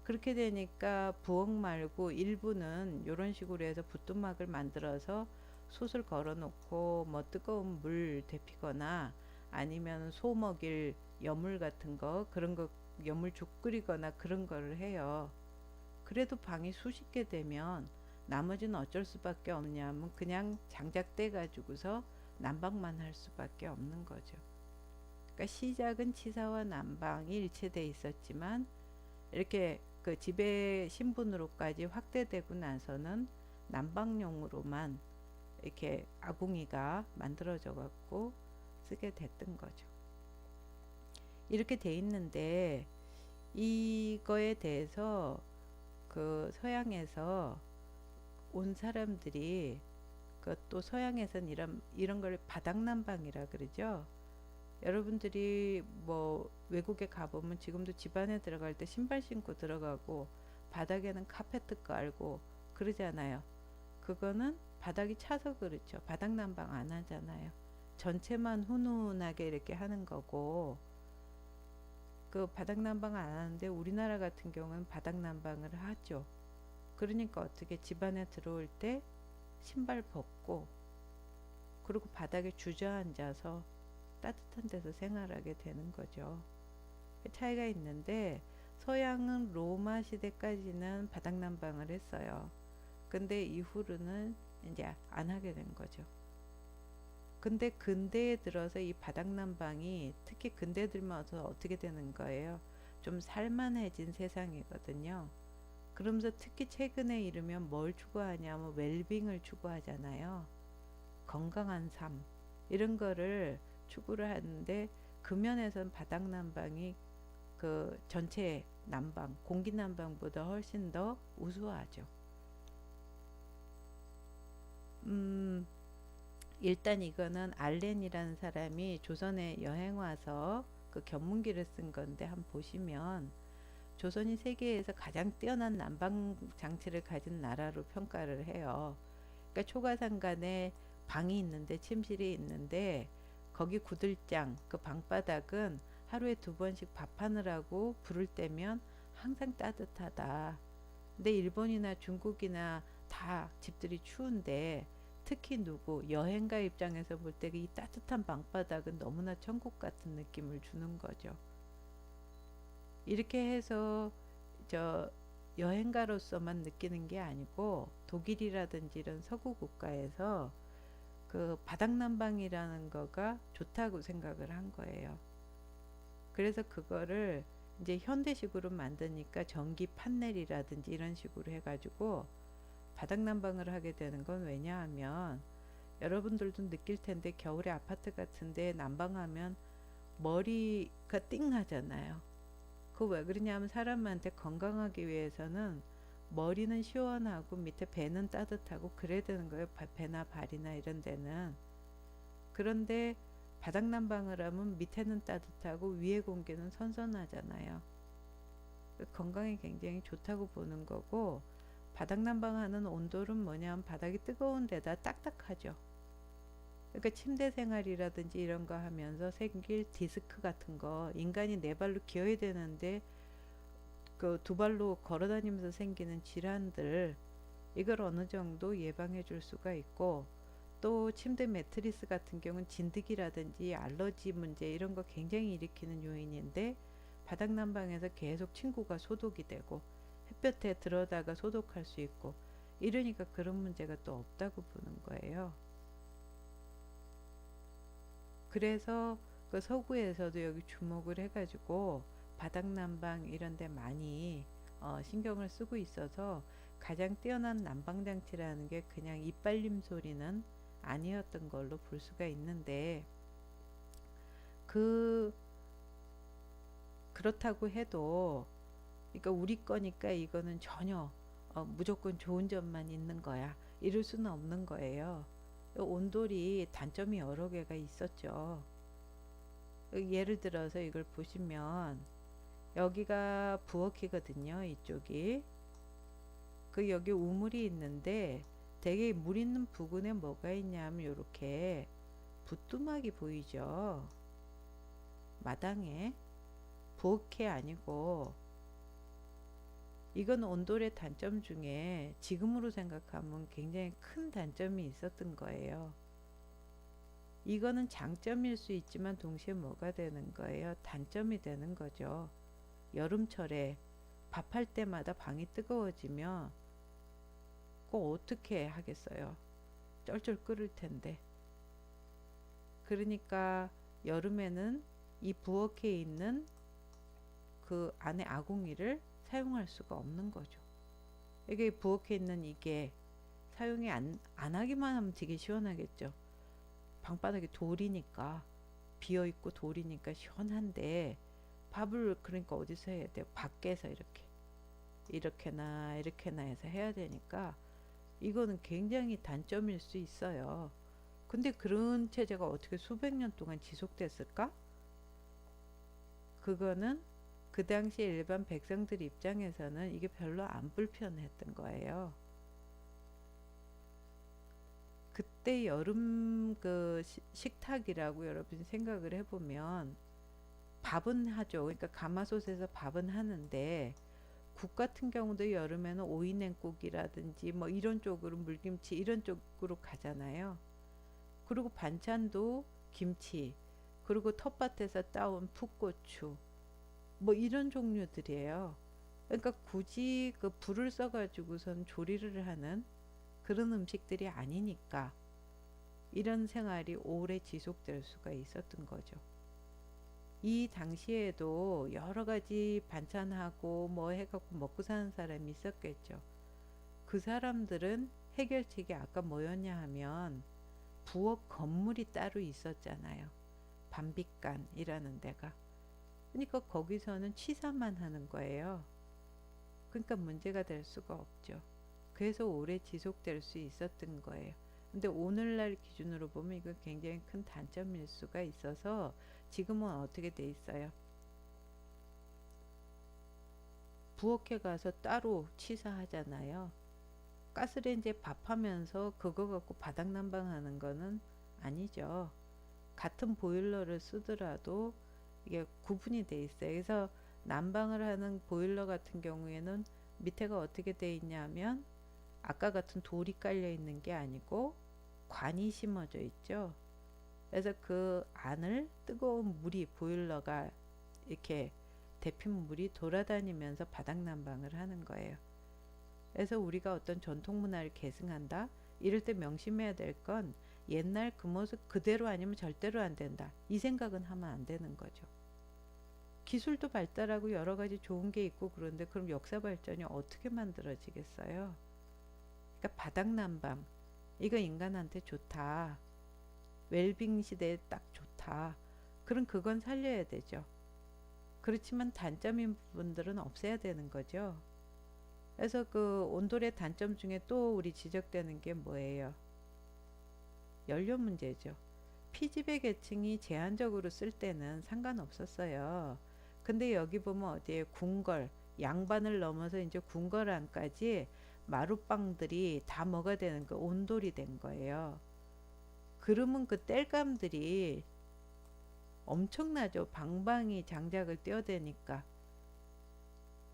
그렇게 되니까 부엌 말고 일부는 이런 식으로 해서 부뚜막을 만들어서 솥을 걸어 놓고 뭐 뜨거운 물 데피거나 아니면 소 먹일 여물 같은 거 그런 거 여물죽 끓이거나 그런 거를 해요. 그래도 방이 수십 개 되면 나머지는 어쩔 수밖에 없냐면 그냥 장작대 가지고서 난방만 할 수밖에 없는 거죠. 그러니까 시작은 치사와 난방이 일체돼 있었지만 이렇게 그 집의 신분으로까지 확대되고 나서는 난방용으로만 이렇게 아궁이가 만들어져 갖고 쓰게 됐던 거죠. 이렇게 돼 있는데 이거에 대해서 그 서양에서 온 사람들이 그 또 서양에서는 이런 걸 바닥난방이라 그러죠. 여러분들이 뭐 외국에 가보면 지금도 집 안에 들어갈 때 신발 신고 들어가고 바닥에는 카페트 깔고 그러잖아요. 그거는 바닥이 차서 그렇죠. 바닥 난방 안 하잖아요. 전체만 훈훈하게 이렇게 하는 거고 그 바닥 난방 안 하는데 우리나라 같은 경우는 바닥 난방을 하죠. 그러니까 어떻게 집 안에 들어올 때 신발 벗고 그리고 바닥에 주저앉아서 따뜻한 데서 생활하게 되는 거죠. 차이가 있는데 서양은 로마 시대까지는 바닥 난방을 했어요. 근데 이후로는 이제 안 하게 된 거죠. 근데 근대에 들어서 이 바닥 난방이 특히 근대 들면서 어떻게 되는 거예요? 좀 살만해진 세상이거든요. 그러면서 특히 최근에 이르면 뭘 추구하냐면 웰빙을 추구하잖아요. 건강한 삶 이런 거를 추구를 하는데 그 면에서는 바닥 난방이 그 전체 난방, 공기 난방보다 훨씬 더 우수하죠. 음, 일단 이거는 알렌이라는 사람이 조선에 여행 와서 그 견문기를 쓴 건데 한번 보시면 조선이 세계에서 가장 뛰어난 난방 장치를 가진 나라로 평가를 해요. 그러니까 초가상간에 방이 있는데 침실이 있는데 거기 구들장 그 방바닥은 하루에 두 번씩 밥하느라고 불을 때면 항상 따뜻하다. 근데 일본이나 중국이나 다 집들이 추운데 특히 누구 여행가 입장에서 볼 때 이 따뜻한 방바닥은 너무나 천국 같은 느낌을 주는 거죠. 이렇게 해서 저 여행가로서만 느끼는 게 아니고 독일이라든지 이런 서구 국가에서 그 바닥난방이라는 거가 좋다고 생각을 한 거예요. 그래서 그거를 이제 현대식으로 만드니까 전기 판넬이라든지 이런 식으로 해가지고 바닥난방을 하게 되는 건 왜냐하면 여러분들도 느낄 텐데 겨울에 아파트 같은데 난방하면 머리가 띵하잖아요. 그 왜 그러냐면 사람한테 건강하기 위해서는 머리는 시원하고 밑에 배는 따뜻하고 그래야 되는 거예요. 배나 발이나 이런 데는. 그런데 바닥 난방을 하면 밑에는 따뜻하고 위에 공기는 선선하잖아요. 건강에 굉장히 좋다고 보는 거고 바닥 난방하는 온돌은 뭐냐면 바닥이 뜨거운 데다 딱딱하죠. 그러니까 침대 생활이라든지 이런 거 하면서 생길 디스크 같은 거 인간이 네 발로 기어야 되는데 그 두 발로 걸어 다니면서 생기는 질환들 이걸 어느 정도 예방해 줄 수가 있고 또 침대 매트리스 같은 경우는 진드기라든지 알러지 문제 이런 거 굉장히 일으키는 요인인데 바닥 난방에서 계속 침구가 소독이 되고 햇볕에 들어다가 소독할 수 있고 이러니까 그런 문제가 또 없다고 보는 거예요. 그래서 그 서구에서도 여기 주목을 해가지고 바닥난방 이런 데 많이 신경을 쓰고 있어서 가장 뛰어난 난방 장치라는 게 그냥 이빨림 소리는 아니었던 걸로 볼 수가 있는데 그 그렇다고 해도 그러니까 우리 거니까 이거는 전혀 무조건 좋은 점만 있는 거야 이럴 수는 없는 거예요. 온돌이 단점이 여러 개가 있었죠. 예를 들어서 이걸 보시면 여기가 부엌이거든요. 이쪽이 그 여기 우물이 있는데 되게 물 있는 부근에 뭐가 있냐면 요렇게 부뚜막이 보이죠. 마당에 부엌이 아니고 이건 온돌의 단점 중에 지금으로 생각하면 굉장히 큰 단점이 있었던 거예요. 이거는 장점일 수 있지만 동시에 뭐가 되는 거예요? 단점이 되는 거죠. 여름철에 밥할 때마다 방이 뜨거워지면 꼭 어떻게 하겠어요? 쩔쩔 끓을 텐데. 그러니까 여름에는 이 부엌에 있는 그 안에 아궁이를 사용할 수가 없는 거죠. 이게 부엌에 있는 이게 사용이 안 하기만 하면 되게 시원하겠죠. 방바닥이 돌이니까 비어있고 돌이니까 시원한데 밥을 그러니까 어디서 해야 돼요? 밖에서 이렇게나 이렇게나 해서 해야 되니까 이거는 굉장히 단점일 수 있어요. 근데 그런 체제가 어떻게 수백 년 동안 지속됐을까? 그거는 그 당시 일반 백성들 입장에서는 이게 별로 안 불편했던 거예요. 그때 여름 그 식탁이라고 여러분이 생각을 해보면 밥은 하죠. 그러니까 가마솥에서 밥은 하는데 국 같은 경우도 여름에는 오이냉국이라든지 뭐 이런 쪽으로 물김치 이런 쪽으로 가잖아요. 그리고 반찬도 김치, 그리고 텃밭에서 따온 풋고추, 뭐 이런 종류들이에요. 그러니까 굳이 그 불을 써가지고선 조리를 하는 그런 음식들이 아니니까 이런 생활이 오래 지속될 수가 있었던 거죠. 이 당시에도 여러 가지 반찬하고 뭐 해갖고 먹고 사는 사람이 있었겠죠. 그 사람들은 해결책이 아까 뭐였냐 하면 부엌 건물이 따로 있었잖아요. 밤빛간이라는 데가. 그러니까 거기서는 취사만 하는 거예요. 그러니까 문제가 될 수가 없죠. 그래서 오래 지속될 수 있었던 거예요. 근데 오늘날 기준으로 보면 이거 굉장히 큰 단점일 수가 있어서 지금은 어떻게 돼 있어요? 부엌에 가서 따로 취사하잖아요. 가스레인지에 밥하면서 그거 갖고 바닥 난방하는 거는 아니죠. 같은 보일러를 쓰더라도 이게 구분이 돼 있어요. 그래서 난방을 하는 보일러 같은 경우에는 밑에가 어떻게 돼 있냐면 아까 같은 돌이 깔려 있는 게 아니고 관이 심어져 있죠. 그래서 그 안을 뜨거운 물이 보일러가 이렇게 데핀물이 돌아다니면서 바닥 난방을 하는 거예요. 그래서 우리가 어떤 전통 문화를 계승한다? 이럴 때 명심해야 될 건 옛날 그 모습 그대로 아니면 절대로 안 된다. 이 생각은 하면 안 되는 거죠. 기술도 발달하고 여러 가지 좋은 게 있고 그런데 그럼 역사 발전이 어떻게 만들어지겠어요? 그러니까 바닥 난방 이거 인간한테 좋다. 웰빙 시대에 딱 좋다. 그럼 그건 살려야 되죠. 그렇지만 단점인 부분들은 없애야 되는 거죠. 그래서 그 온돌의 단점 중에 또 우리 지적되는 게 뭐예요? 연료 문제죠. 피지배 계층이 제한적으로 쓸 때는 상관없었어요. 근데 여기 보면 어디에 궁궐, 양반을 넘어서 이제 궁궐 안까지 마룻방들이 다 뭐가 되는 거 온돌이 된 거예요. 그러면 그 땔감들이 엄청나죠. 방방이 장작을 떼어대니까.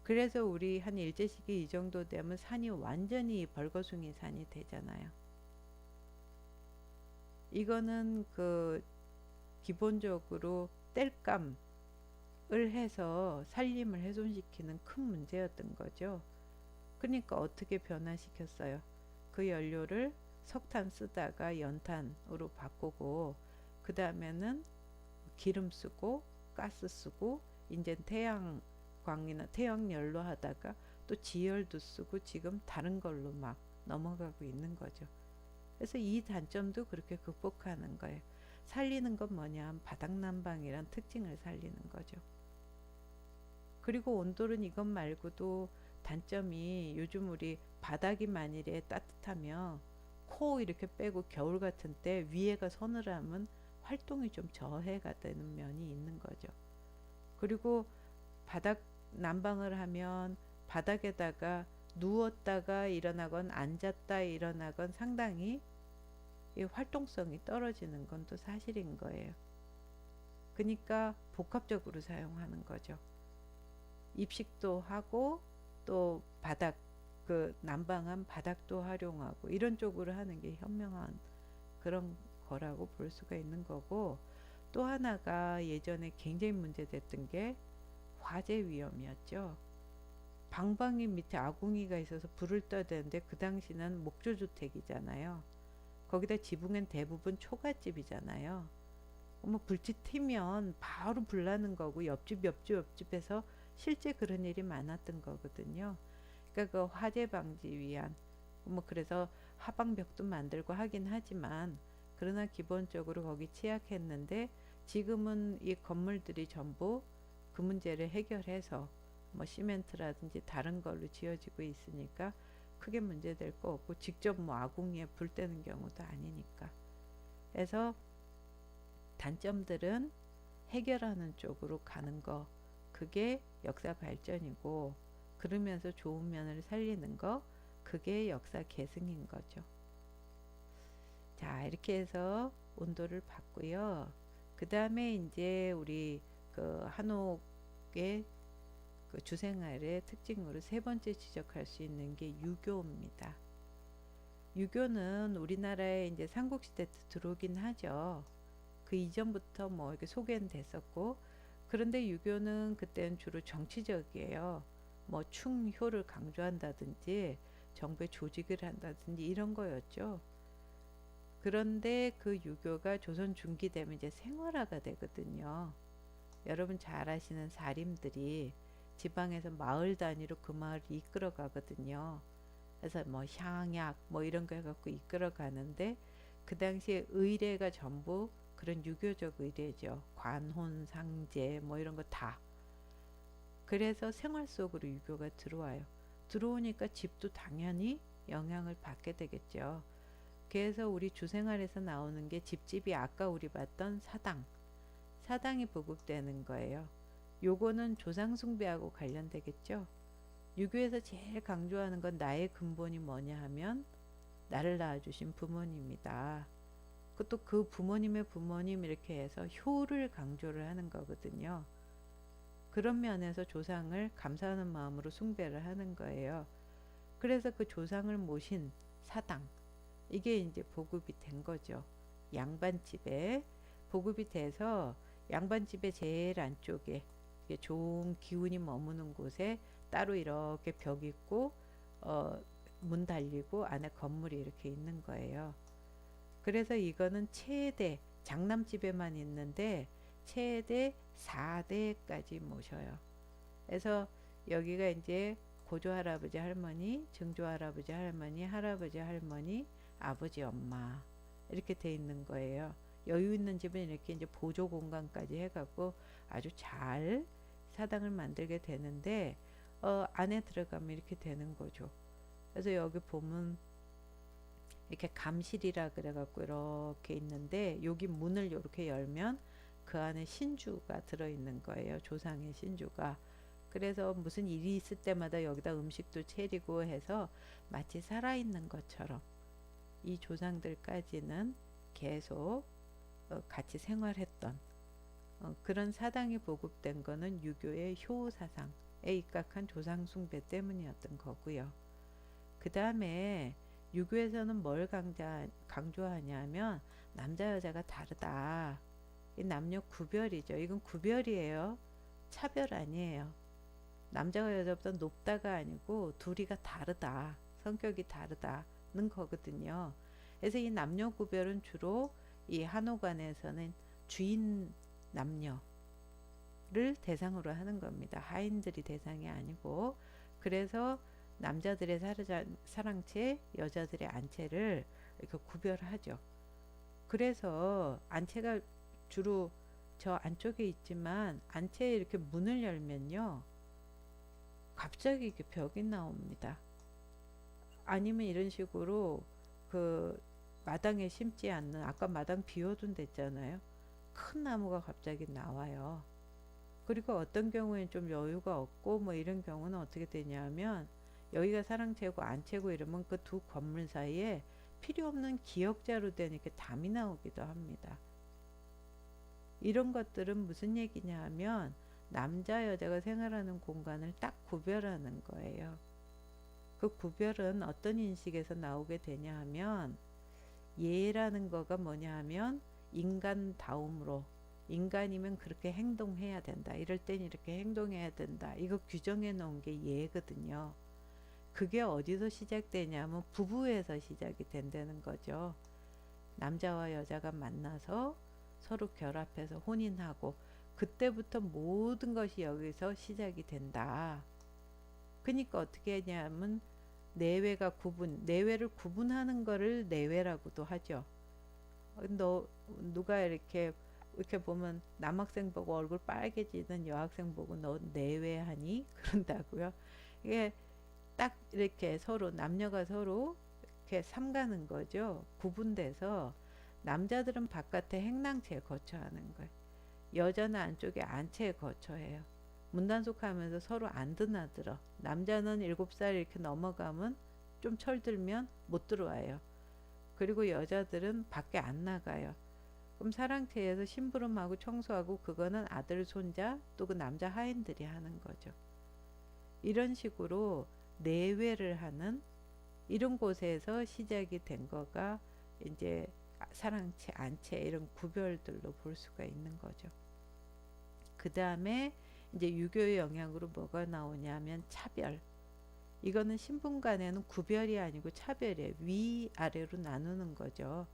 그래서 우리 한 일제시기 이 정도 되면 산이 완전히 벌거숭이 산이 되잖아요. 이거는 그 기본적으로 땔감을 해서 산림을 훼손시키는 큰 문제였던 거죠. 그러니까 어떻게 변화시켰어요? 그 연료를 석탄 쓰다가 연탄으로 바꾸고 그 다음에는 기름 쓰고 가스 쓰고 이제 태양광이나 태양열로 하다가 또 지열도 쓰고 지금 다른 걸로 막 넘어가고 있는 거죠. 그래서 이 단점도 그렇게 극복하는 거예요. 살리는 건 뭐냐? 바닥난방이란 특징을 살리는 거죠. 그리고 온돌은 이것 말고도 단점이 요즘 우리 바닥이 만일에 따뜻하면 코 이렇게 빼고 겨울 같은 때 위에가 서늘하면 활동이 좀 저해가 되는 면이 있는 거죠. 그리고 바닥 난방을 하면 바닥에다가 누웠다가 일어나건 앉았다 일어나건 상당히 이 활동성이 떨어지는 건 또 사실인 거예요. 그러니까 복합적으로 사용하는 거죠. 입식도 하고 또 바닥 그 난방한 바닥도 활용하고 이런 쪽으로 하는 게 현명한 그런 거라고 볼 수가 있는 거고, 또 하나가 예전에 굉장히 문제됐던 게 화재 위험이었죠. 방방이 밑에 아궁이가 있어서 불을 떠야 되는데 그 당시는 목조주택이잖아요. 거기다 지붕엔 대부분 초가집이잖아요. 뭐 불빛 튀면 바로 불 나는 거고 옆집에서 실제 그런 일이 많았던 거거든요. 그러니까 그 화재 방지 위한 뭐 그래서 하방벽도 만들고 하긴 하지만, 그러나 기본적으로 거기 취약했는데 지금은 이 건물들이 전부 그 문제를 해결해서 뭐 시멘트라든지 다른 걸로 지어지고 있으니까 크게 문제될 거 없고, 직접 뭐 아궁이에 불 때는 경우도 아니니까. 그래서 단점들은 해결하는 쪽으로 가는 거, 그게 역사 발전이고, 그러면서 좋은 면을 살리는 거, 그게 역사 계승인 거죠. 자, 이렇게 해서 온도를 봤고요. 그 다음에 이제 우리 그 한옥의 그 주생활의 특징으로 세 번째 지적할 수 있는 게 유교입니다. 유교는 우리나라에 이제 삼국시대 때 들어오긴 하죠. 그 이전부터 뭐 이렇게 소개는 됐었고, 그런데 유교는 그때는 주로 정치적이에요. 뭐 충효를 강조한다든지 정부의 조직을 한다든지 이런 거였죠. 그런데 그 유교가 조선 중기 되면 이제 생활화가 되거든요. 여러분 잘 아시는 사림들이 지방에서 마을 단위로 그 마을을 이끌어 가거든요. 그래서 뭐 향약 뭐 이런 거 해갖고 이끌어 가는데, 그 당시에 의례가 전부 그런 유교적 의례죠. 관혼, 상제 뭐 이런 거 다. 그래서 생활 속으로 유교가 들어와요. 들어오니까 집도 당연히 영향을 받게 되겠죠. 그래서 우리 주생활에서 나오는 게 집집이 아까 우리 봤던 사당, 사당이 보급되는 거예요. 요거는 조상 숭배하고 관련되겠죠. 유교에서 제일 강조하는 건 나의 근본이 뭐냐 하면 나를 낳아주신 부모님이다. 그것도 그 부모님의 부모님 이렇게 해서 효를 강조를 하는 거거든요. 그런 면에서 조상을 감사하는 마음으로 숭배를 하는 거예요. 그래서 그 조상을 모신 사당, 이게 이제 보급이 된 거죠. 양반집에 보급이 돼서 양반집의 제일 안쪽에 좋은 기운이 머무는 곳에 따로 이렇게 벽 있고 문 달리고 안에 건물이 이렇게 있는 거예요. 그래서 이거는 최대 장남집에만 있는데 최대 4대까지 모셔요. 그래서 여기가 이제 고조 할아버지 할머니, 증조 할아버지 할머니, 할아버지 할머니, 아버지 엄마 이렇게 돼 있는 거예요. 여유 있는 집은 이렇게 이제 보조 공간까지 해갖고 아주 잘 사당을 만들게 되는데, 안에 들어가면 이렇게 되는 거죠. 그래서 여기 보면 이렇게 감실이라 그래갖고 이렇게 있는데, 여기 문을 이렇게 열면 그 안에 신주가 들어있는 거예요. 조상의 신주가. 그래서 무슨 일이 있을 때마다 여기다 음식도 차리고 해서 마치 살아있는 것처럼 이 조상들까지는 계속 같이 생활했던 그런 사당이 보급된 거는 유교의 효사상에 입각한 조상 숭배 때문이었던 거고요. 그 다음에 유교에서는 뭘 강조하냐면 남자 여자가 다르다. 이 남녀 구별이죠. 이건 구별이에요. 차별 아니에요. 남자가 여자보다 높다가 아니고 둘이가 다르다. 성격이 다르다는 거거든요. 그래서 이 남녀 구별은 주로 이 한옥안에서는 주인 남녀를 대상으로 하는 겁니다. 하인들이 대상이 아니고, 그래서 남자들의 사랑채, 여자들의 안채를 이렇게 구별하죠. 그래서 안채가 주로 저 안쪽에 있지만 안채에 이렇게 문을 열면요, 갑자기 이렇게 벽이 나옵니다. 아니면 이런 식으로 그 마당에 심지 않는, 아까 마당 비워둔 데 있잖아요. 큰 나무가 갑자기 나와요. 그리고 어떤 경우에는 좀 여유가 없고 뭐 이런 경우는 어떻게 되냐면, 여기가 사랑채고 안채고 이러면 그 두 건물 사이에 필요 없는 기역자로 된 이렇게 담이 나오기도 합니다. 이런 것들은 무슨 얘기냐 하면 남자 여자가 생활하는 공간을 딱 구별하는 거예요. 그 구별은 어떤 인식에서 나오게 되냐 하면, 예라는 거가 뭐냐 하면 인간다움으로, 인간이면 그렇게 행동해야 된다, 이럴 땐 이렇게 행동해야 된다, 이거 규정해 놓은 게 예거든요. 그게 어디서 시작되냐면 부부에서 시작이 된다는 거죠. 남자와 여자가 만나서 서로 결합해서 혼인하고, 그때부터 모든 것이 여기서 시작이 된다. 그러니까 어떻게 하냐면 내외를 구분하는 거를 내외라고도 하죠. 너 누가 이렇게 보면 남학생 보고 얼굴 빨개지는 여학생 보고 너 내외하니? 그런다고요. 이게 딱 이렇게 서로 남녀가 서로 이렇게 삼가는 거죠. 구분돼서 남자들은 바깥에 행랑채 거처하는 거예요. 여자는 안쪽에 안채 거처해요. 문단속하면서 서로 안 드나들어. 남자는 7살 이렇게 넘어가면 좀 철들면 못 들어와요. 그리고 여자들은 밖에 안 나가요. 그럼 사랑채에서 심부름하고 청소하고, 그거는 아들 손자 또 그 남자 하인들이 하는 거죠. 이런 식으로 내외를 하는 이런 곳에서 시작이 된 거가 이제 사랑채, 안채 이런 구별들로 볼 수가 있는 거죠. 그 다음에 이제 유교의 영향으로 뭐가 나오냐면 차별. 이거는 신분 간에는 구별이 아니고 차별이에요. 위아래로 나누는 거죠.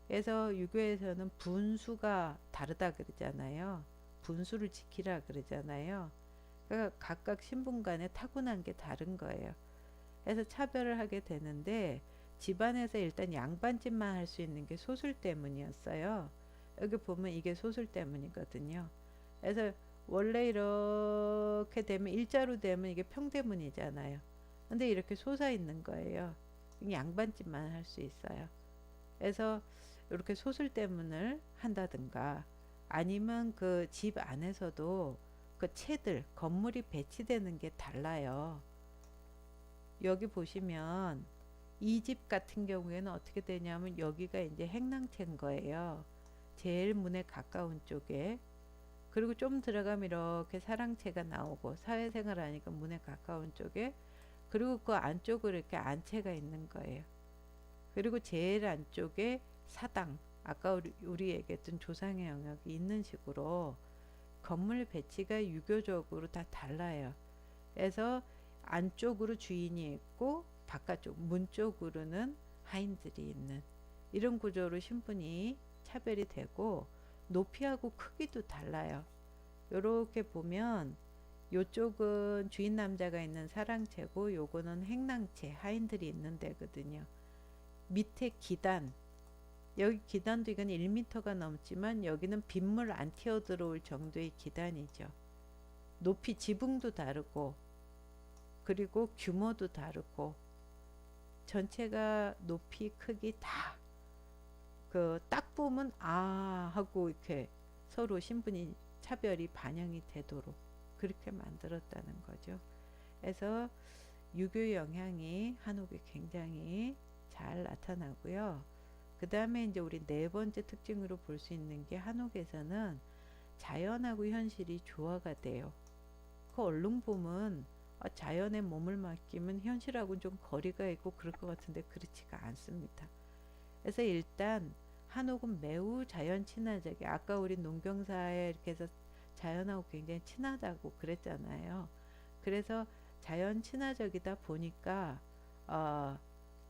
그래서 유교에서는 분수가 다르다 그러잖아요. 분수를 지키라 그러잖아요. 그러니까 각각 신분 간에 타고난 게 다른 거예요. 그래서 차별을 하게 되는데, 집안에서 일단 양반집만 할 수 있는 게 소술 때문이었어요. 여기 보면 이게 소술 때문이거든요. 그래서 원래 이렇게 되면, 일자로 되면 이게 평대문이잖아요. 근데 이렇게 솟아 있는 거예요. 양반집만 할 수 있어요. 그래서 이렇게 소술대문을 한다든가, 아니면 그 집 안에서도 그 채들, 건물이 배치되는 게 달라요. 여기 보시면 이 집 같은 경우에는 어떻게 되냐면 여기가 이제 행랑채인 거예요. 제일 문에 가까운 쪽에. 그리고 좀 들어가면 이렇게 사랑채가 나오고, 사회생활 하니까 문에 가까운 쪽에. 그리고 그 안쪽으로 이렇게 안채가 있는 거예요. 그리고 제일 안쪽에 사당, 아까 우리 얘기했던 조상의 영역이 있는 식으로 건물 배치가 유교적으로 다 달라요. 그래서 안쪽으로 주인이 있고 바깥쪽 문 쪽으로는 하인들이 있는 이런 구조로 신분이 차별이 되고, 높이하고 크기도 달라요. 요렇게 보면 요쪽은 주인 남자가 있는 사랑채고, 요거는 행랑채, 하인들이 있는 데거든요. 밑에 기단, 여기 기단도 이건 1m가 넘지만 여기는 빗물 안 튀어 들어올 정도의 기단이죠. 높이 지붕도 다르고, 그리고 규모도 다르고, 전체가 높이 크기 다 그 딱 보면 아 하고 이렇게 서로 신분이 차별이 반영이 되도록 그렇게 만들었다는 거죠. 그래서 유교 영향이 한옥에 굉장히 잘 나타나고요. 그 다음에 이제 우리 네 번째 특징으로 볼 수 있는 게, 한옥에서는 자연하고 현실이 조화가 돼요. 그 얼른 보면 자연에 몸을 맡기면 현실하고는 좀 거리가 있고 그럴 것 같은데 그렇지가 않습니다. 그래서 일단 한옥은 매우 자연 친화적이, 아까 우리 농경사에 이렇게 해서 자연하고 굉장히 친하다고 그랬잖아요. 그래서 자연 친화적이다 보니까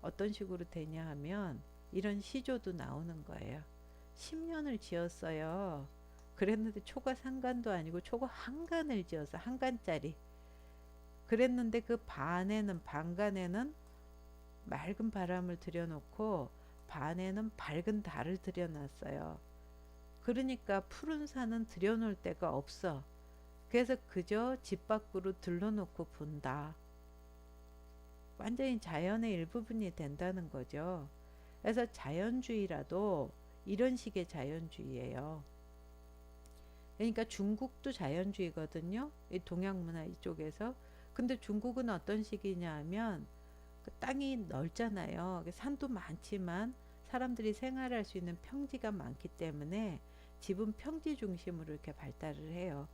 어떤 식으로 되냐 하면 이런 시조도 나오는 거예요. 10년을 지었어요. 그랬는데 초가 상간도 아니고 초가 한간을 지어서 한간짜리. 그랬는데 그 반간에는 맑은 바람을 들여놓고 반에는 밝은 달을 들여놨어요. 그러니까 푸른 산은 들여놓을 데가 없어. 그래서 그저 집 밖으로 들러놓고 본다. 완전히 자연의 일부분이 된다는 거죠. 그래서 자연주의라도 이런 식의 자연주의예요. 그러니까 중국도 자연주의거든요. 이 동양문화 이쪽에서. 근데 중국은 어떤 식이냐 하면 그 땅이 넓잖아요. 산도 많지만 사람들이 생활할 수 있는 평지가 많기 때문에 집은 평지 중심으로 이렇게 발달을 해요.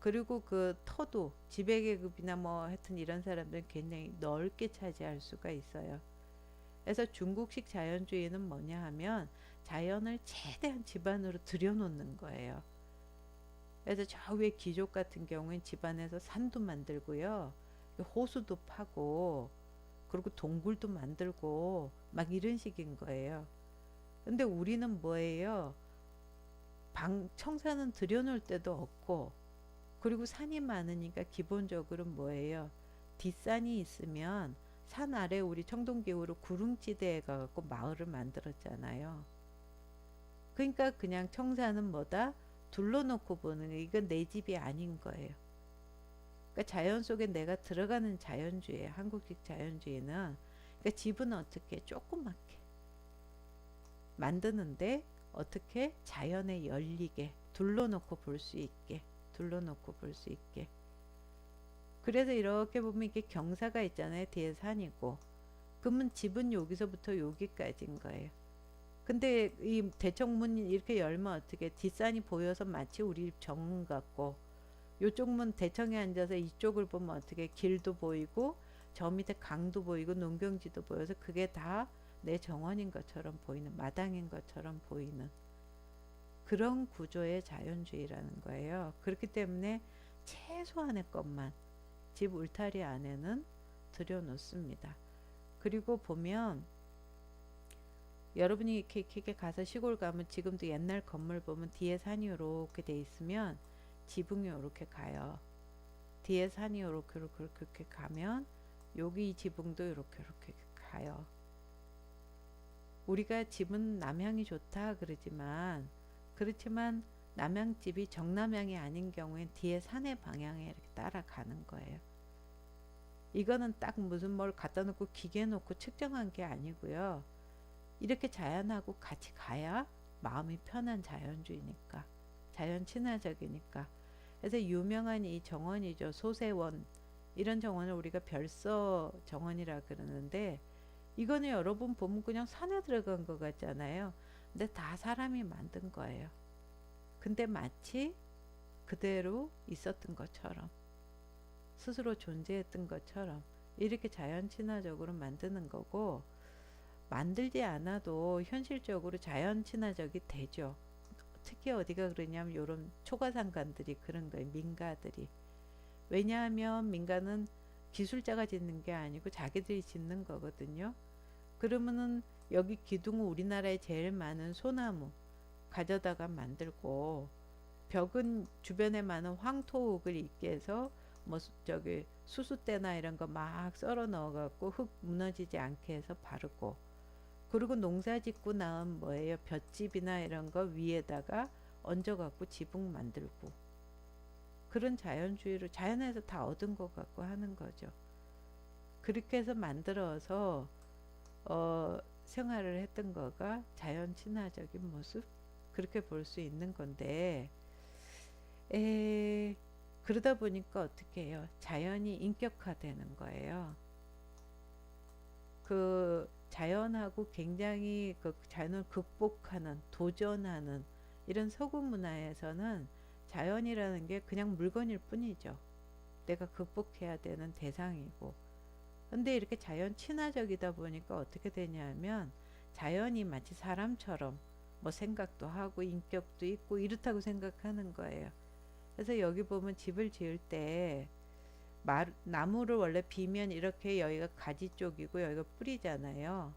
그리고 그 터도 지배계급이나 뭐 하여튼 이런 사람들은 굉장히 넓게 차지할 수가 있어요. 그래서 중국식 자연주의는 뭐냐 하면 자연을 최대한 집안으로 들여놓는 거예요. 그래서 저 위에 귀족 같은 경우엔 집안에서 산도 만들고요. 호수도 파고 그리고 동굴도 만들고 막 이런 식인 거예요. 근데 우리는 뭐예요? 청사는 들여놓을 데도 없고 그리고 산이 많으니까 기본적으로 뭐예요? 뒷산이 있으면 산 아래 우리 청동기후로 구릉지대에 가갖고 마을을 만들었잖아요. 그러니까 그냥 청사는 뭐다? 둘러놓고 보는 거. 이건 내 집이 아닌 거예요. 그러니까 자연 속에 내가 들어가는 자연주의, 한국식 자연주의는 그러니까 집은 어떻게 조그맣게 만드는데 어떻게 자연에 열리게 둘러놓고 볼 수 있게 둘러놓고 볼 수 있게. 그래서 이렇게 보면 이게 경사가 있잖아요. 뒤에 산이고. 그러면 집은 여기서부터 여기까지인 거예요. 근데 이 대청문 이렇게 열면 어떻게 뒷산이 보여서 마치 우리 집 정문 같고 요쪽 문 대청에 앉아서 이쪽을 보면 어떻게 길도 보이고 저 밑에 강도 보이고 농경지도 보여서 그게 다 내 정원인 것처럼 보이는 마당인 것처럼 보이는 그런 구조의 자연주의라는 거예요. 그렇기 때문에 최소한의 것만 집 울타리 안에는 들여놓습니다. 그리고 보면 여러분이 이렇게 가서 시골 가면 지금도 옛날 건물 보면 뒤에 산이 이렇게 돼 있으면 지붕이 이렇게 가요. 뒤에 산이 이렇게 가면 여기 이 지붕도 이렇게 가요. 우리가 집은 남향이 좋다 그렇지만 남향집이 정남향이 아닌 경우엔 뒤에 산의 방향에 이렇게 따라가는 거예요. 이거는 딱 무슨 뭘 갖다 놓고 기계 놓고 측정한 게 아니고요. 이렇게 자연하고 같이 가야 마음이 편한 자연주의니까 자연 친화적이니까. 그래서 유명한 이 정원이죠. 소세원 이런 정원을 우리가 별서 정원이라 그러는데 이거는 여러분 보면 그냥 산에 들어간 것 같잖아요. 근데 다 사람이 만든 거예요. 근데 마치 그대로 있었던 것처럼 스스로 존재했던 것처럼 이렇게 자연 친화적으로 만드는 거고 만들지 않아도 현실적으로 자연 친화적이 되죠. 특히 어디가 그러냐면 요런 초가상간들이 그런 거예요. 민가들이. 왜냐하면 민가는 기술자가 짓는 게 아니고 자기들이 짓는 거거든요. 그러면은 여기 기둥은 우리나라에 제일 많은 소나무 가져다가 만들고 벽은 주변에 많은 황토흙을 있게 해서 뭐 저기 수수대나 이런 거 막 썰어 넣어 갖고 흙 무너지지 않게 해서 바르고 그리고 농사 짓고 나온 뭐예요? 볏짚이나 이런 거 위에다가 얹어 갖고 지붕 만들고 그런 자연주의로 자연에서 다 얻은 것 같고 하는 거죠. 그렇게 해서 만들어서 생활을 했던 거가 자연 친화적인 모습 그렇게 볼 수 있는 건데 그러다 보니까 어떻게 해요? 자연이 인격화되는 거예요. 그 자연하고 굉장히 그 자연을 극복하는 도전하는 이런 서구 문화에서는 자연이라는 게 그냥 물건일 뿐이죠. 내가 극복해야 되는 대상이고 근데 이렇게 자연 친화적이다 보니까 어떻게 되냐면 자연이 마치 사람처럼 뭐 생각도 하고 인격도 있고 이렇다고 생각하는 거예요. 그래서 여기 보면 집을 지을 때 나무를 원래 비면 이렇게 여기가 가지 쪽이고 여기가 뿌리잖아요.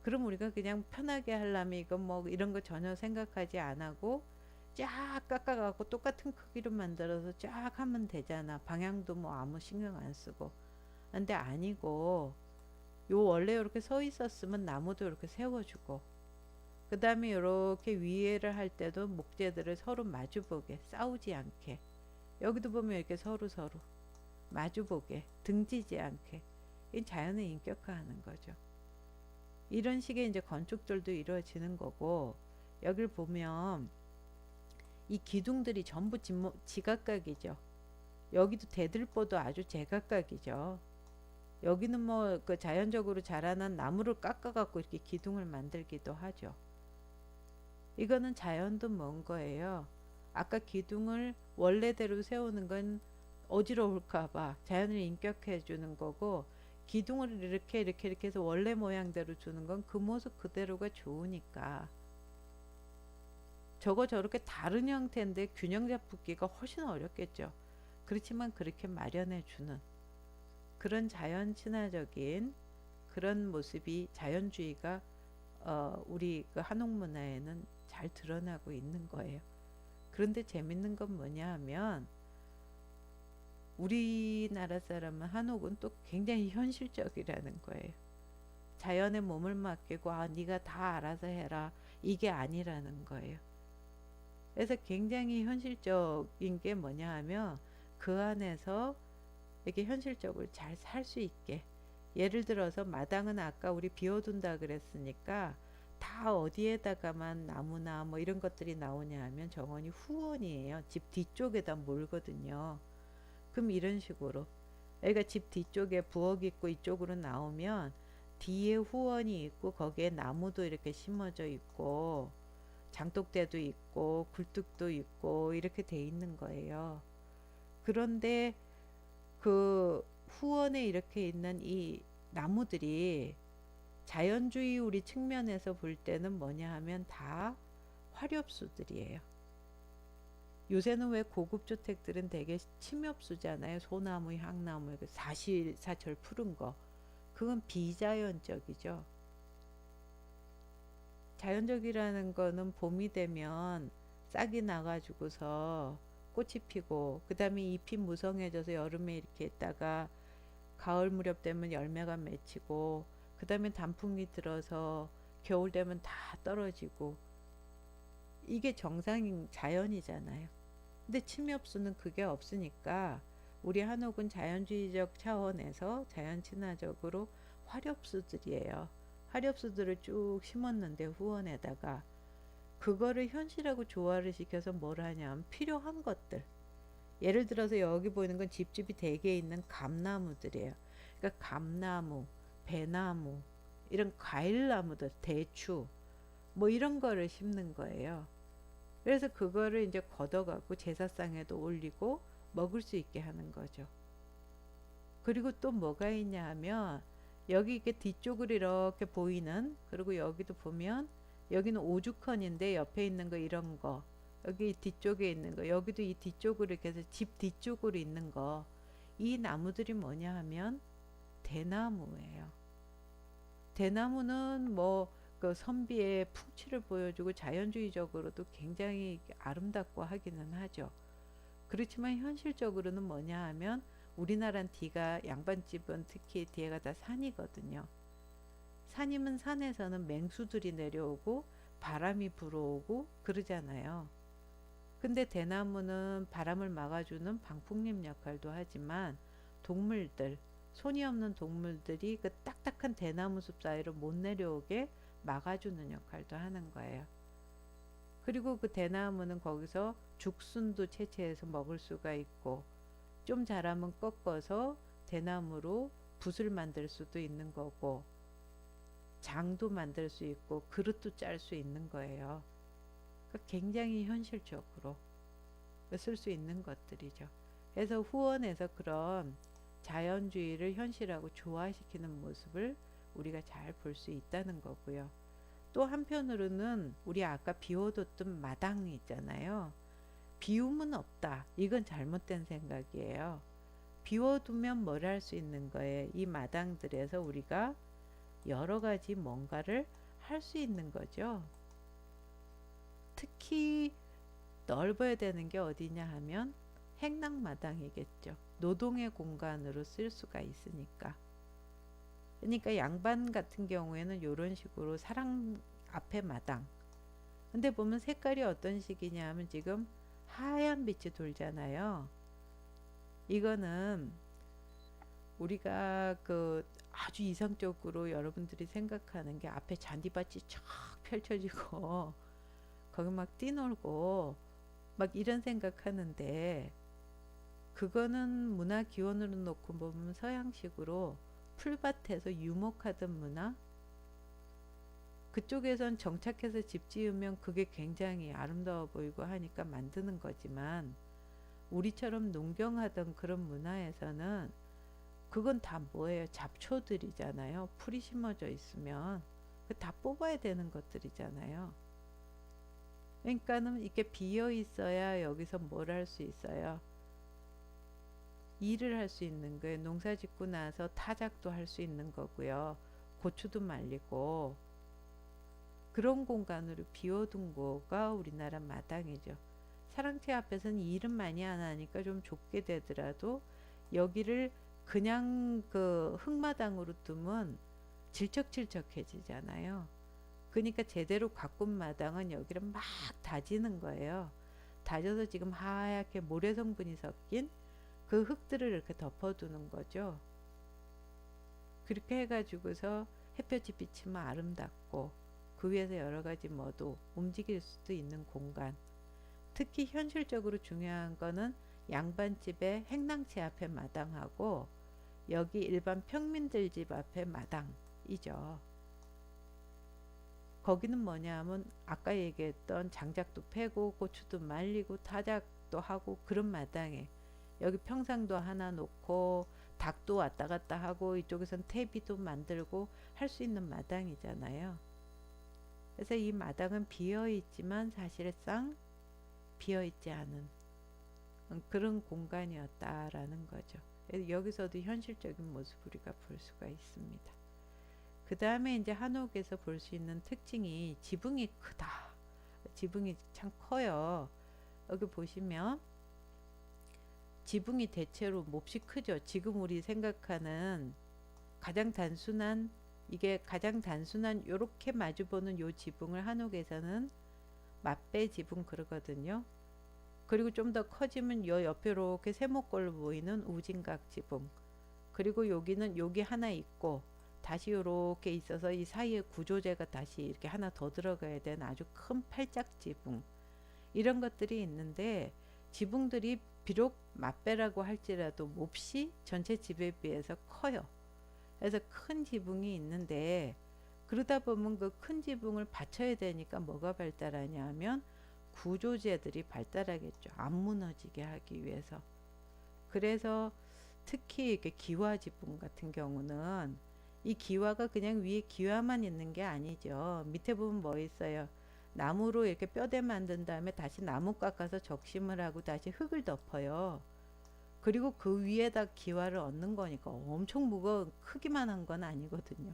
그럼 우리가 그냥 편하게 하려면 이거 뭐 이런 거 전혀 생각하지 안 하고 쫙 깎아갖고 똑같은 크기로 만들어서 쫙 하면 되잖아. 방향도 뭐 아무 신경 안 쓰고. 근데 아니고 요 원래 이렇게 서 있었으면 나무도 이렇게 세워주고 그 다음에 이렇게 위에를 할 때도 목재들을 서로 마주보게 싸우지 않게 여기도 보면 이렇게 서로 마주보게 등지지 않게 이 자연을 인격화하는 거죠. 이런 식의 이제 건축들도 이루어지는 거고 여기를 보면 이 기둥들이 전부 지각각이죠. 여기도 대들보도 아주 제각각이죠. 여기는 뭐 그 자연적으로 자라난 나무를 깎아 갖고 이렇게 기둥을 만들기도 하죠. 이거는 자연도 뭔 거예요. 아까 기둥을 원래대로 세우는 건 어지러울까 봐 자연을 인격해 주는 거고, 기둥을 이렇게 해서 원래 모양대로 주는 건 그 모습 그대로가 좋으니까. 저거 저렇게 다른 형태인데 균형 잡기가 훨씬 어렵겠죠. 그렇지만 그렇게 마련해 주는 그런 자연 친화적인 그런 모습이 자연주의가 우리 그 한옥 문화에는 잘 드러나고 있는 거예요. 그런데 재밌는 건 뭐냐 하면, 우리나라 사람은 한옥은 또 굉장히 현실적이라는 거예요. 자연에 몸을 맡기고 네가 다 알아서 해라, 이게 아니라는 거예요. 그래서 굉장히 현실적인 게 뭐냐 하면, 그 안에서 이렇게 현실적으로 잘 살 수 있게, 예를 들어서 마당은 아까 우리 비워둔다 그랬으니까 다 어디에다가만 나무나 뭐 이런 것들이 나오냐 하면 정원이 후원이에요. 집 뒤쪽에다 몰거든요. 그럼 이런 식으로 애가 집 뒤쪽에 부엌 있고 이쪽으로 나오면 뒤에 후원이 있고 거기에 나무도 이렇게 심어져 있고 장독대도 있고 굴뚝도 있고 이렇게 돼 있는 거예요. 그런데 그 후원에 이렇게 있는 이 나무들이 자연주의 우리 측면에서 볼 때는 뭐냐 하면 다 화렵수들이에요. 요새는 왜 고급 주택들은 되게 침엽수잖아요. 소나무, 향나무, 사시사철 푸른 거. 그건 비자연적이죠. 자연적이라는 거는 봄이 되면 싹이 나가지고서 꽃이 피고, 그 다음에 잎이 무성해져서 여름에 이렇게 있다가 가을 무렵 되면 열매가 맺히고, 그 다음에 단풍이 들어서 겨울 되면 다 떨어지고, 이게 정상인 자연이잖아요. 근데 침엽수는 그게 없으니까 우리 한옥은 자연주의적 차원에서 자연 친화적으로 화렵수들이에요. 화렵수들을 쭉 심었는데 후원에다가 그거를 현실하고 조화를 시켜서 뭘 하냐면 필요한 것들, 예를 들어서 여기 보이는 건 집집이 대개 있는 감나무들이에요. 그러니까 감나무, 배나무, 이런 과일나무들, 대추 뭐 이런 거를 심는 거예요. 그래서 그거를 이제 걷어갖고 제사상에도 올리고 먹을 수 있게 하는 거죠. 그리고 또 뭐가 있냐 하면, 여기 이렇게 뒤쪽으로 이렇게 보이는, 그리고 여기도 보면 여기는 오죽헌인데 옆에 있는 거 이런 거, 여기 뒤쪽에 있는 거, 여기도 이 뒤쪽으로 이렇게 해서 집 뒤쪽으로 있는 거, 이 나무들이 뭐냐 하면 대나무예요. 대나무는 뭐 그 선비의 풍치를 보여주고 자연주의적으로도 굉장히 아름답고 하기는 하죠. 그렇지만 현실적으로는 뭐냐 하면, 우리나라는 뒤가, 양반집은 특히 뒤에가 다 산이거든요. 산이면 산에서는 맹수들이 내려오고 바람이 불어오고 그러잖아요. 근데 대나무는 바람을 막아주는 방풍림 역할도 하지만, 동물들, 손이 없는 동물들이 그 딱딱한 대나무 숲 사이로 못 내려오게 막아주는 역할도 하는 거예요. 그리고 그 대나무는 거기서 죽순도 채취해서 먹을 수가 있고, 좀 자라면 꺾어서 대나무로 붓을 만들 수도 있는 거고, 장도 만들 수 있고, 그릇도 짤 수 있는 거예요. 그러니까 굉장히 현실적으로 쓸 수 있는 것들이죠. 그래서 후원에서 그런 자연주의를 현실하고 조화시키는 모습을 우리가 잘 볼 수 있다는 거고요. 또 한편으로는 우리 아까 비워뒀던 마당이 있잖아요. 비움은 없다, 이건 잘못된 생각이에요. 비워두면 뭘 할 수 있는 거예요. 이 마당들에서 우리가 여러 가지 뭔가를 할 수 있는 거죠. 특히 넓어야 되는 게 어디냐 하면 행락마당이겠죠. 노동의 공간으로 쓸 수가 있으니까. 그러니까 양반 같은 경우에는 이런 식으로 사랑 앞에 마당. 근데 보면 색깔이 어떤 식이냐 하면 지금 하얀 빛이 돌잖아요. 이거는 우리가 그 아주 이상적으로 여러분들이 생각하는 게, 앞에 잔디밭이 쫙 펼쳐지고 거기 막 뛰놀고 막 이런 생각하는데, 그거는 문화 기원으로 놓고 보면 서양식으로 풀밭에서 유목하던 문화, 그쪽에선 정착해서 집 지으면 그게 굉장히 아름다워 보이고 하니까 만드는 거지만, 우리처럼 농경하던 그런 문화에서는 그건 다 뭐예요? 잡초들이잖아요. 풀이 심어져 있으면 그 다 뽑아야 되는 것들이잖아요. 그러니까는 이렇게 비어 있어야 여기서 뭘 할 수 있어요? 일을 할 수 있는 거예요. 농사 짓고 나서 타작도 할 수 있는 거고요. 고추도 말리고, 그런 공간으로 비워둔 거가 우리나라 마당이죠. 사랑채 앞에서는 일은 많이 안 하니까 좀 좁게 되더라도 여기를 그냥 그 흙마당으로 두면 질척질척해지잖아요. 그러니까 제대로 가꾼 마당은 여기를 막 다지는 거예요. 다져서 지금 하얗게 모래 성분이 섞인 그 흙들을 이렇게 덮어두는 거죠. 그렇게 해가지고서 햇볕이 비치면 아름답고, 그 위에서 여러 가지 뭐도 움직일 수도 있는 공간. 특히 현실적으로 중요한 거는 양반집의 행랑채 앞에 마당하고 여기 일반 평민들 집 앞에 마당이죠. 거기는 뭐냐 하면 아까 얘기했던 장작도 패고 고추도 말리고 타작도 하고 그런 마당에, 여기 평상도 하나 놓고 닭도 왔다 갔다 하고 이쪽에선 퇴비도 만들고 할 수 있는 마당이잖아요. 그래서 이 마당은 비어 있지만 사실상 비어 있지 않은 그런 공간이었다라는 거죠. 여기서도 현실적인 모습을 우리가 볼 수가 있습니다. 그 다음에 이제 한옥에서 볼 수 있는 특징이 지붕이 크다. 지붕이 참 커요. 여기 보시면 지붕이 대체로 몹시 크죠. 지금 우리 생각하는 가장 단순한, 이게 가장 단순한 요렇게 마주보는 요 지붕을 한옥에서는 맞배 지붕 그러거든요. 그리고 좀 더 커지면 요 옆에 이렇게 세모꼴로 보이는 우진각 지붕. 그리고 여기는 여기 하나 있고 다시 요렇게 있어서 이 사이에 구조재가 다시 이렇게 하나 더 들어가야 되는 아주 큰 팔짝 지붕. 이런 것들이 있는데, 지붕들이 비록 맞배라고 할지라도 몹시 전체 집에 비해서 커요. 그래서 큰 지붕이 있는데, 그러다 보면 그 큰 지붕을 받쳐야 되니까 뭐가 발달하냐 하면 구조재들이 발달하겠죠. 안 무너지게 하기 위해서. 그래서 특히 이렇게 기와 지붕 같은 경우는 이 기와가 그냥 위에 기와만 있는 게 아니죠. 밑에 보면 뭐 있어요? 나무로 이렇게 뼈대 만든 다음에 다시 나무 깎아서 적심을 하고 다시 흙을 덮어요. 그리고 그 위에다 기와를 얹는 거니까 엄청 무거운 크기만 한 건 아니거든요.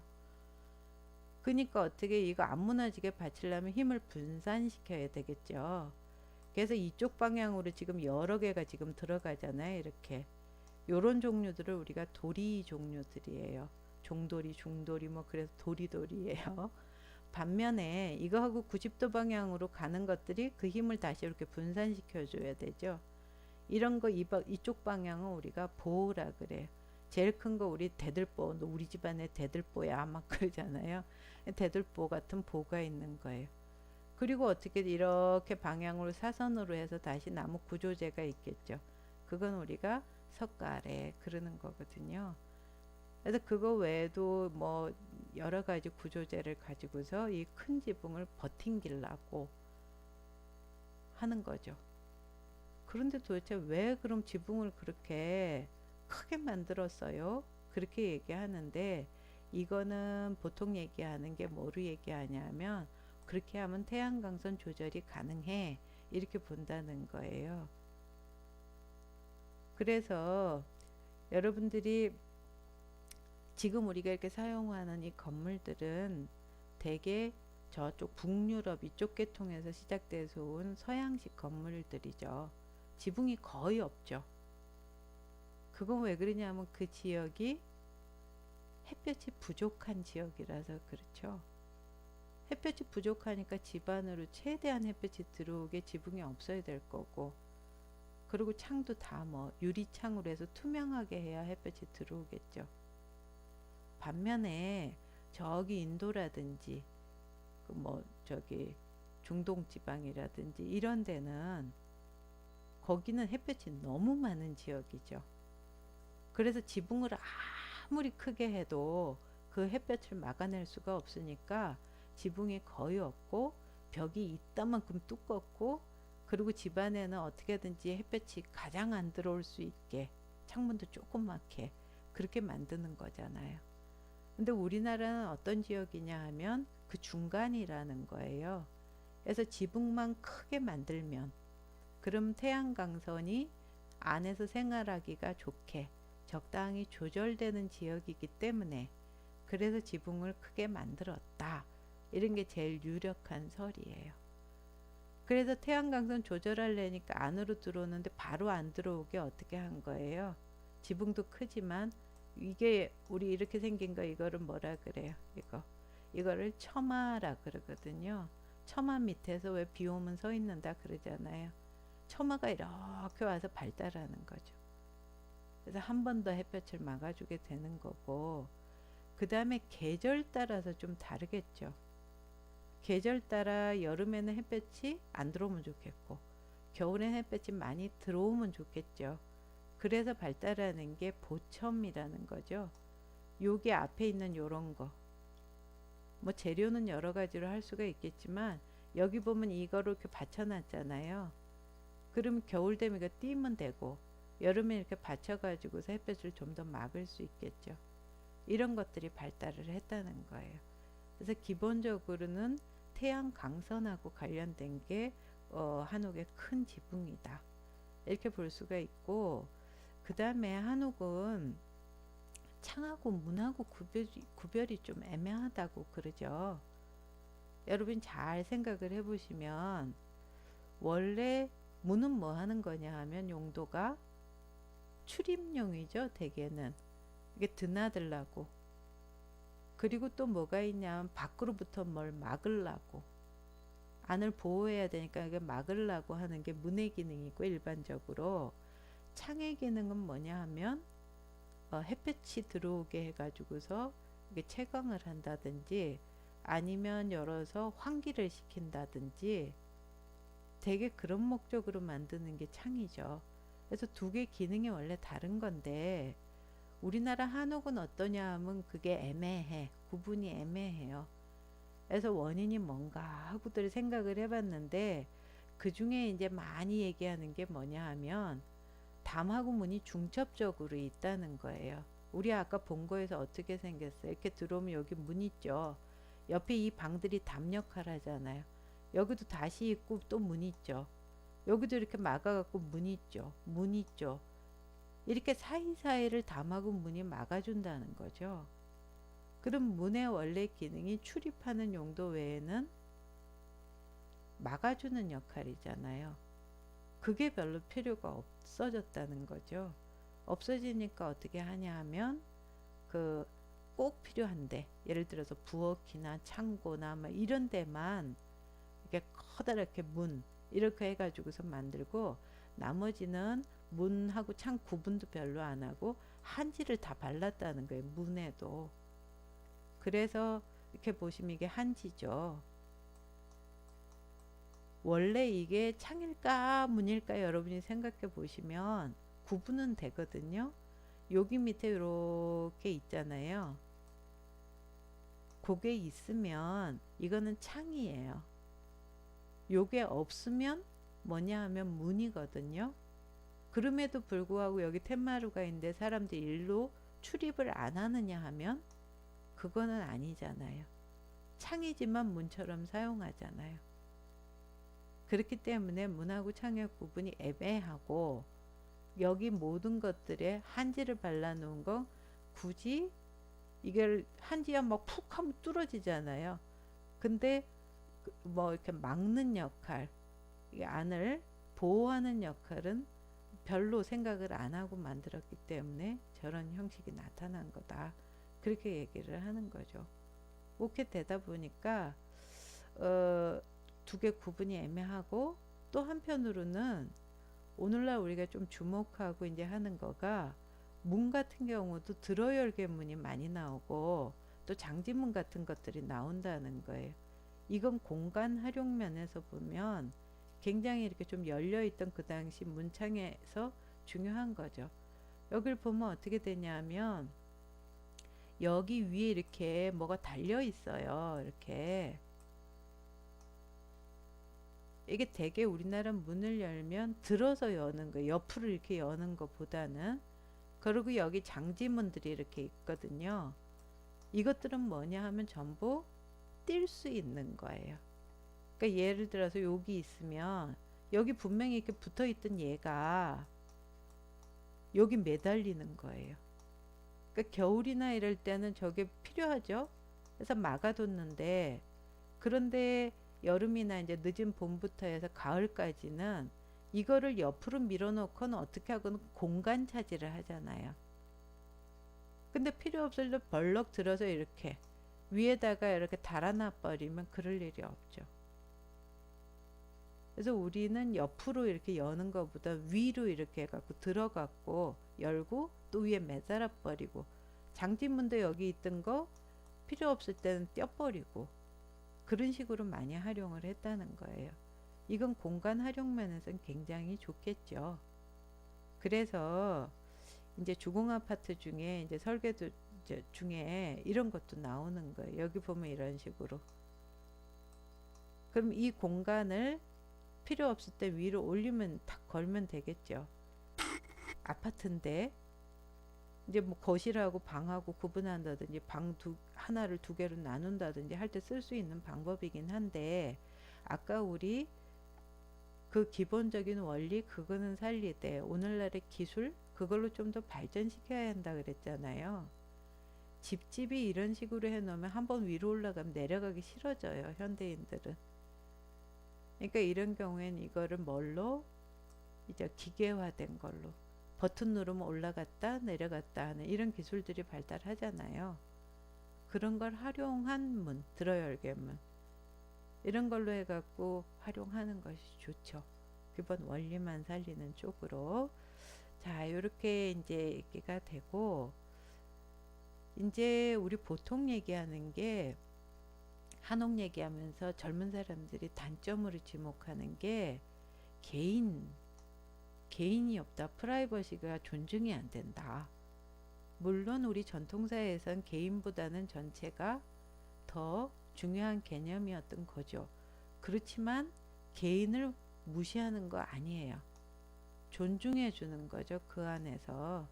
그러니까 어떻게 이거 안 무너지게 받치려면 힘을 분산시켜야 되겠죠. 그래서 이쪽 방향으로 지금 여러 개가 지금 들어가잖아요. 이렇게 요런 종류들을 우리가 도리 종류들이에요. 종도리, 중도리 뭐 그래서 도리도리예요. 반면에 이거하고 90도 방향으로 가는 것들이 그 힘을 다시 이렇게 분산시켜 줘야 되죠. 이런 거 이쪽 방향은 우리가 보호라 그래요. 제일 큰 거 우리 대들보, 우리 집안에 대들보야 막 그러잖아요. 대들보 같은 보가 있는 거예요. 그리고 어떻게 이렇게 방향으로 사선으로 해서 다시 나무 구조재가 있겠죠. 그건 우리가 석가래 그러는 거거든요. 그래서 그거 외에도 뭐 여러 가지 구조재를 가지고서 이 큰 지붕을 버팅기려고 하는 거죠. 그런데 도대체 왜 그럼 지붕을 그렇게 크게 만들었어요? 그렇게 얘기하는데, 이거는 보통 얘기하는 게 뭐로 얘기하냐면 그렇게 하면 태양광선 조절이 가능해 이렇게 본다는 거예요. 그래서 여러분들이 지금 우리가 이렇게 사용하는 이 건물들은 대개 저쪽 북유럽 이쪽 계통에서 시작돼서 온 서양식 건물들이죠. 지붕이 거의 없죠. 그건 왜 그러냐면 그 지역이 햇볕이 부족한 지역이라서 그렇죠. 햇볕이 부족하니까 집 안으로 최대한 햇볕이 들어오게 지붕이 없어야 될 거고, 그리고 창도 다 뭐 유리창으로 해서 투명하게 해야 햇볕이 들어오겠죠. 반면에 저기 인도라든지 그 뭐 저기 중동 지방이라든지 이런 데는 거기는 햇볕이 너무 많은 지역이죠. 그래서 지붕을 아무리 크게 해도 그 햇볕을 막아낼 수가 없으니까 지붕이 거의 없고 벽이 이따만큼 두껍고, 그리고 집 안에는 어떻게든지 햇볕이 가장 안 들어올 수 있게 창문도 조그맣게 그렇게 만드는 거잖아요. 근데 우리나라는 어떤 지역이냐 하면 그 중간이라는 거예요. 그래서 지붕만 크게 만들면 그럼 태양광선이 안에서 생활하기가 좋게 적당히 조절되는 지역이기 때문에, 그래서 지붕을 크게 만들었다. 이런 게 제일 유력한 설이에요. 그래서 태양광선 조절하려니까 안으로 들어오는데 바로 안 들어오게 어떻게 한 거예요? 지붕도 크지만, 이게 우리 이렇게 생긴 거, 이거를 뭐라 그래요? 이거를 처마라 그러거든요. 처마 밑에서 왜 비 오면 서 있는다 그러잖아요. 처마가 이렇게 와서 발달하는 거죠. 그래서 한 번 더 햇볕을 막아주게 되는 거고, 그 다음에 계절 따라서 좀 다르겠죠. 계절 따라 여름에는 햇볕이 안 들어오면 좋겠고, 겨울엔 햇볕이 많이 들어오면 좋겠죠. 그래서 발달하는 게 보첨이라는 거죠. 여기 앞에 있는 요런 거, 뭐 재료는 여러 가지로 할 수가 있겠지만, 여기 보면 이거를 이렇게 받쳐놨잖아요. 그러면 겨울 되면 이거 띄면 되고, 여름에 이렇게 받쳐가지고서 햇볕을 좀 더 막을 수 있겠죠. 이런 것들이 발달을 했다는 거예요. 그래서 기본적으로는 태양 광선하고 관련된 게 한옥의 큰 지붕이다. 이렇게 볼 수가 있고, 그 다음에 한옥은 창하고 문하고 구별이 좀 애매하다고 그러죠. 여러분 잘 생각을 해보시면, 원래 문은 뭐 하는 거냐 하면 용도가 출입용이죠. 대개는 이게 드나들라고, 그리고 또 뭐가 있냐면 밖으로부터 뭘 막으려고, 안을 보호해야 되니까 이게 막으려고 하는 게 문의 기능이고, 일반적으로 창의 기능은 뭐냐 하면 햇볕이 들어오게 해가지고서 이게 채광을 한다든지, 아니면 열어서 환기를 시킨다든지, 되게 그런 목적으로 만드는 게 창이죠. 그래서 두 개 기능이 원래 다른 건데, 우리나라 한옥은 어떠냐 하면 그게 애매해. 구분이 애매해요. 그래서 원인이 뭔가 하고들 생각을 해봤는데, 그 중에 이제 많이 얘기하는 게 뭐냐 하면 담하고 문이 중첩적으로 있다는 거예요. 우리 아까 본 거에서 어떻게 생겼어요? 이렇게 들어오면 여기 문 있죠. 옆에 이 방들이 담 역할 하잖아요. 여기도 다시 있고 또 문 있죠. 여기도 이렇게 막아갖고 문 있죠. 문 있죠. 이렇게 사이사이를 담하고 문이 막아준다는 거죠. 그럼 문의 원래 기능이 출입하는 용도 외에는 막아주는 역할이잖아요. 그게 별로 필요가 없어졌다는 거죠. 없어지니까 어떻게 하냐 하면 그 꼭 필요한데, 예를 들어서 부엌이나 창고나 뭐 이런 데만 이렇게 커다랗게 문 이렇게 해가지고서 만들고, 나머지는 문하고 창 구분도 별로 안 하고 한지를 다 발랐다는 거예요. 문에도. 그래서 이렇게 보시면 이게 한지죠. 원래 이게 창일까 문일까 여러분이 생각해 보시면 구분은 되거든요. 여기 밑에 이렇게 있잖아요. 그게 있으면 이거는 창이에요. 요게 없으면 뭐냐 하면 문이거든요. 그럼에도 불구하고 여기 텐마루가 있는데 사람들이 일로 출입을 안 하느냐 하면 그거는 아니잖아요. 창이지만 문처럼 사용하잖아요. 그렇기 때문에 문하고 창의 구분이 애매하고, 여기 모든 것들에 한지를 발라놓은 거 굳이 이걸 한지야 막 푹 하면 뚫어지잖아요. 근데 뭐 이렇게 막는 역할, 이 안을 보호하는 역할은 별로 생각을 안 하고 만들었기 때문에 저런 형식이 나타난 거다. 그렇게 얘기를 하는 거죠. 그렇게 되다 보니까 두 개 구분이 애매하고, 또 한편으로는 오늘날 우리가 좀 주목하고 이제 하는 거가, 문 같은 경우도 들어열개 문이 많이 나오고 또 장지문 같은 것들이 나온다는 거예요. 이건 공간 활용 면에서 보면 굉장히 이렇게 좀 열려있던 그 당시 문창에서 중요한 거죠. 여기를 보면 어떻게 되냐면, 여기 위에 이렇게 뭐가 달려 있어요. 이렇게 이게 되게 우리나라 문을 열면 들어서 여는 거, 옆으로 이렇게 여는 것보다는, 그리고 여기 장지문들이 이렇게 있거든요. 이것들은 뭐냐 하면 전부 뛸 수 있는 거예요. 그러니까 예를 들어서 여기 있으면 여기 분명히 이렇게 붙어 있던 얘가 여기 매달리는 거예요. 그러니까 겨울이나 이럴 때는 저게 필요하죠. 그래서 막아뒀는데, 그런데 여름이나 이제 늦은 봄부터 해서 가을까지는 이거를 옆으로 밀어놓고는 어떻게 하고는 공간 차지를 하잖아요. 근데 필요 없을 때 벌럭 들어서 이렇게 위에다가 이렇게 달아놔 버리면 그럴 일이 없죠. 그래서 우리는 옆으로 이렇게 여는 것보다 위로 이렇게 해갖고 들어갔고 열고 또 위에 매달아 버리고, 장지문도 여기 있던 거 필요 없을 때는 떼어버리고, 그런 식으로 많이 활용을 했다는 거예요. 이건 공간 활용 면에서는 굉장히 좋겠죠. 그래서 이제 주공 아파트 중에 이제 설계도 중에 이런 것도 나오는 거예요. 여기 보면 이런 식으로. 그럼 이 공간을 필요 없을 때 위로 올리면 탁 걸면 되겠죠. 아파트인데 이제 뭐 거실하고 방하고 구분한다든지 하나를 두 개로 나눈다든지 할 때 쓸 수 있는 방법이긴 한데, 아까 우리 그 기본적인 원리 그거는 살리되 오늘날의 기술 그걸로 좀 더 발전시켜야 한다 그랬잖아요. 집집이 이런 식으로 해놓으면 한번 위로 올라가면 내려가기 싫어져요, 현대인들은. 그러니까 이런 경우엔 이거를 뭘로 이제 기계화된 걸로 버튼 누르면 올라갔다 내려갔다 하는 이런 기술들이 발달하잖아요. 그런 걸 활용한 문, 들어열개문 이런 걸로 해갖고 활용하는 것이 좋죠. 기본 원리만 살리는 쪽으로. 자, 요렇게 이제 얘기가 되고, 이제 우리 보통 얘기하는 게, 한옥 얘기하면서 젊은 사람들이 단점으로 지목하는 게 개인이 없다. 프라이버시가 존중이 안 된다. 물론 우리 전통사회에선 개인보다는 전체가 더 중요한 개념이었던 거죠. 그렇지만 개인을 무시하는 거 아니에요. 존중해 주는 거죠. 그 안에서.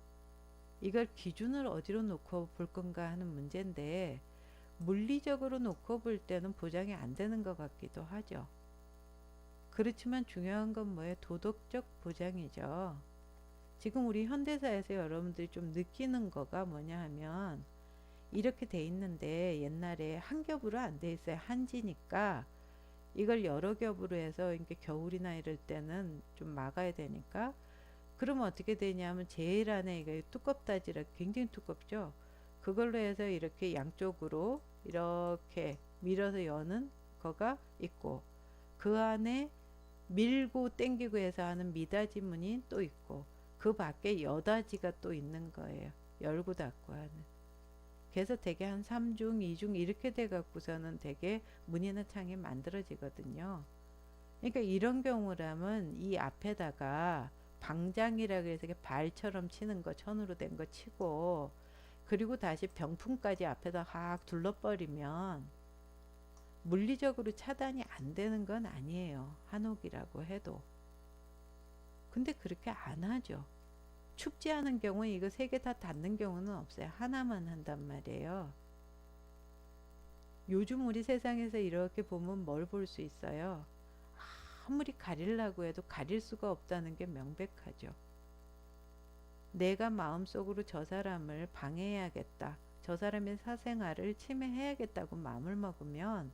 이걸 기준을 어디로 놓고 볼 건가 하는 문제인데, 물리적으로 놓고 볼 때는 보장이 안 되는 것 같기도 하죠. 그렇지만 중요한 건 뭐예요? 도덕적 보장이죠. 지금 우리 현대사에서 여러분들이 좀 느끼는 거가 뭐냐 하면, 이렇게 돼 있는데 옛날에 한 겹으로 안 돼 있어요. 한지니까 이걸 여러 겹으로 해서 이렇게 겨울이나 이럴 때는 좀 막아야 되니까, 그러면 어떻게 되냐면 제일 안에 이게 두껍다지라 굉장히 두껍죠. 그걸로 해서 이렇게 양쪽으로 이렇게 밀어서 여는 거가 있고, 그 안에 밀고 당기고 해서 하는 미닫이 문이 또 있고, 그 밖에 여닫이가 또 있는 거예요. 열고 닫고 하는. 그래서 되게 한 3중, 2중 이렇게 돼 갖고서는 되게 문이나 창이 만들어지거든요. 그러니까 이런 경우라면 이 앞에다가 방장이라 그래서 발처럼 치는 거, 천으로 된 거 치고, 그리고 다시 병풍까지 앞에다 확 둘러버리면 물리적으로 차단이 안 되는 건 아니에요. 한옥이라고 해도. 근데 그렇게 안 하죠. 춥지 않은 경우에 이거 세 개 다 닫는 경우는 없어요. 하나만 한단 말이에요. 요즘 우리 세상에서 이렇게 보면 뭘 볼 수 있어요? 아무리 가리려고 해도 가릴 수가 없다는 게 명백하죠. 내가 마음속으로 저 사람을 방해해야겠다, 저 사람의 사생활을 침해해야겠다고 마음을 먹으면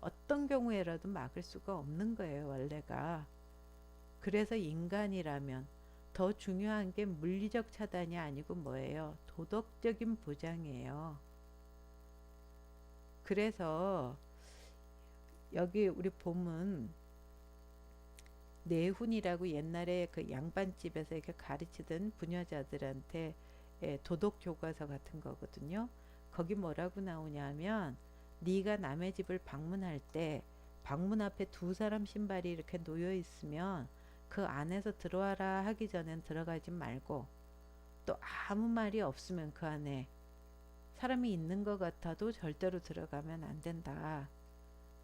어떤 경우에라도 막을 수가 없는 거예요, 원래가. 그래서 인간이라면 더 중요한 게 물리적 차단이 아니고 뭐예요? 도덕적인 보장이에요. 그래서 여기 우리 보면 내훈이라고 옛날에 그 양반집에서 이렇게 가르치던 부녀자들한테 도덕 교과서 같은 거거든요. 거기 뭐라고 나오냐면, 네가 남의 집을 방문할 때 방문 앞에 두 사람 신발이 이렇게 놓여 있으면 그 안에서 들어와라 하기 전엔 들어가지 말고, 또 아무 말이 없으면 그 안에 사람이 있는 것 같아도 절대로 들어가면 안 된다.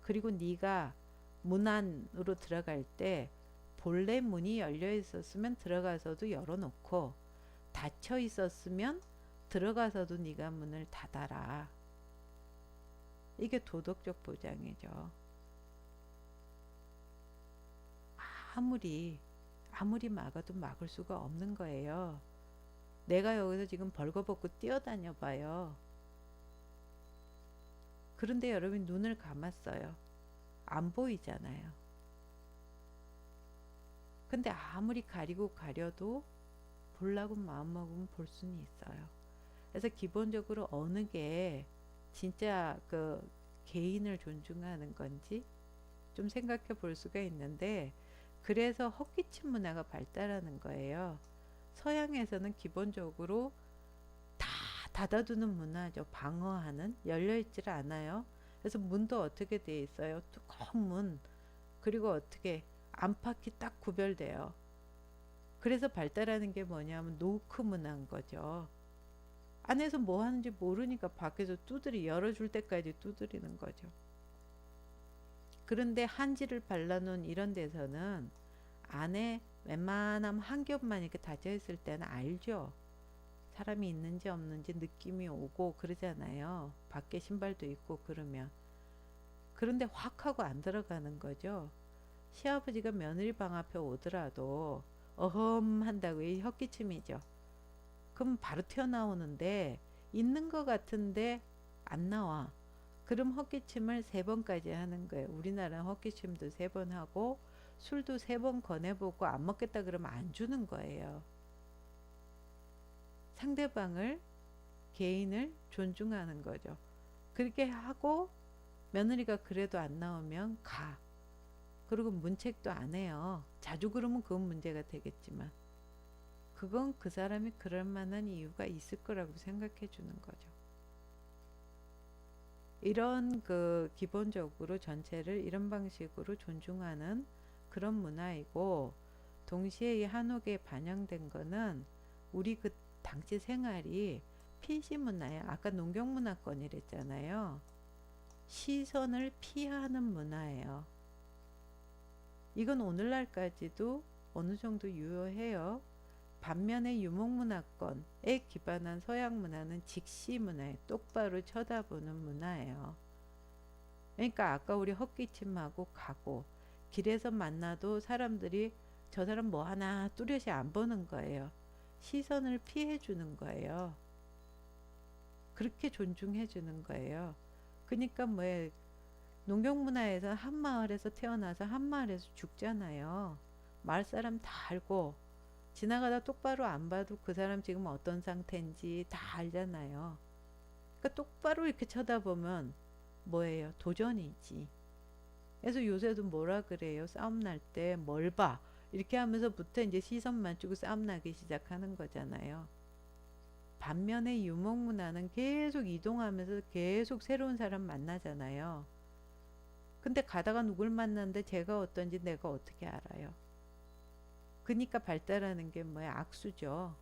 그리고 네가 문 안으로 들어갈 때 본래 문이 열려 있었으면 들어가서도 열어놓고 닫혀 있었으면 들어가서도 네가 문을 닫아라. 이게 도덕적 보장이죠. 아무리 아무리 막아도 막을 수가 없는 거예요. 내가 여기서 지금 벌거벗고 뛰어다녀 봐요. 그런데 여러분 눈을 감았어요. 안 보이잖아요. 근데 아무리 가리고 가려도 보려고 마음먹으면 볼 수는 있어요. 그래서 기본적으로 어느 게 진짜 그 개인을 존중하는 건지 좀 생각해 볼 수가 있는데, 그래서 헛기침 문화가 발달하는 거예요. 서양에서는 기본적으로 다 닫아두는 문화죠. 방어하는, 열려있질 않아요. 그래서 문도 어떻게 돼 있어요? 두꺼운 문. 그리고 어떻게 안팎이 딱 구별돼요. 그래서 발달하는 게 뭐냐면 노크 문화인 거죠. 안에서 뭐 하는지 모르니까 밖에서 두드리 열어줄 때까지 두드리는 거죠. 그런데 한지를 발라놓은 이런 데서는 안에 웬만하면 한 겹만 이렇게 닫혀 있을 때는 알죠. 사람이 있는지 없는지 느낌이 오고 그러잖아요. 밖에 신발도 있고 그러면. 그런데 확 하고 안 들어가는 거죠. 시아버지가 며느리 방 앞에 오더라도 어흠 한다고, 이 헛기침이죠. 그럼 바로 튀어나오는데 있는 것 같은데 안 나와. 그럼 헛기침을 3번까지 하는 거예요. 우리나라는 헛기침도 3번 하고 술도 3번 권해보고 안 먹겠다 그러면 안 주는 거예요. 상대방을, 개인을 존중하는 거죠. 그렇게 하고 며느리가 그래도 안 나오면 가. 그리고 문책도 안 해요. 자주 그러면 그건 문제가 되겠지만 그건 그 사람이 그럴 만한 이유가 있을 거라고 생각해 주는 거죠. 이런 그 기본적으로 전체를 이런 방식으로 존중하는 그런 문화이고, 동시에 이 한옥에 반영된 거는 우리 그 당시 생활이 피시 문화예요. 아까 농경 문화권이랬잖아요. 시선을 피하는 문화예요. 이건 오늘날까지도 어느 정도 유효해요. 반면에 유목문화권에 기반한 서양 문화는 직시 문화예요. 똑바로 쳐다보는 문화예요. 그러니까 아까 우리 헛기침하고 가고 길에서 만나도 사람들이 저 사람 뭐 하나 뚜렷이 안 보는 거예요. 시선을 피해 주는 거예요. 그렇게 존중해 주는 거예요. 그러니까 뭐예요? 농경문화에서 한 마을에서 태어나서 한 마을에서 죽잖아요. 마을 사람 다 알고 지나가다 똑바로 안 봐도 그 사람 지금 어떤 상태인지 다 알잖아요. 그러니까 똑바로 이렇게 쳐다보면 뭐예요? 도전이지. 그래서 요새도 뭐라 그래요? 싸움 날 때 뭘 봐? 이렇게 하면서부터 이제 시선 맞추고 싸움 나기 시작하는 거잖아요. 반면에 유목문화는 계속 이동하면서 계속 새로운 사람 만나잖아요. 근데 가다가 누굴 만났는데 제가 어떤지 내가 어떻게 알아요? 그러니까 발달하는 게 뭐야? 악수죠.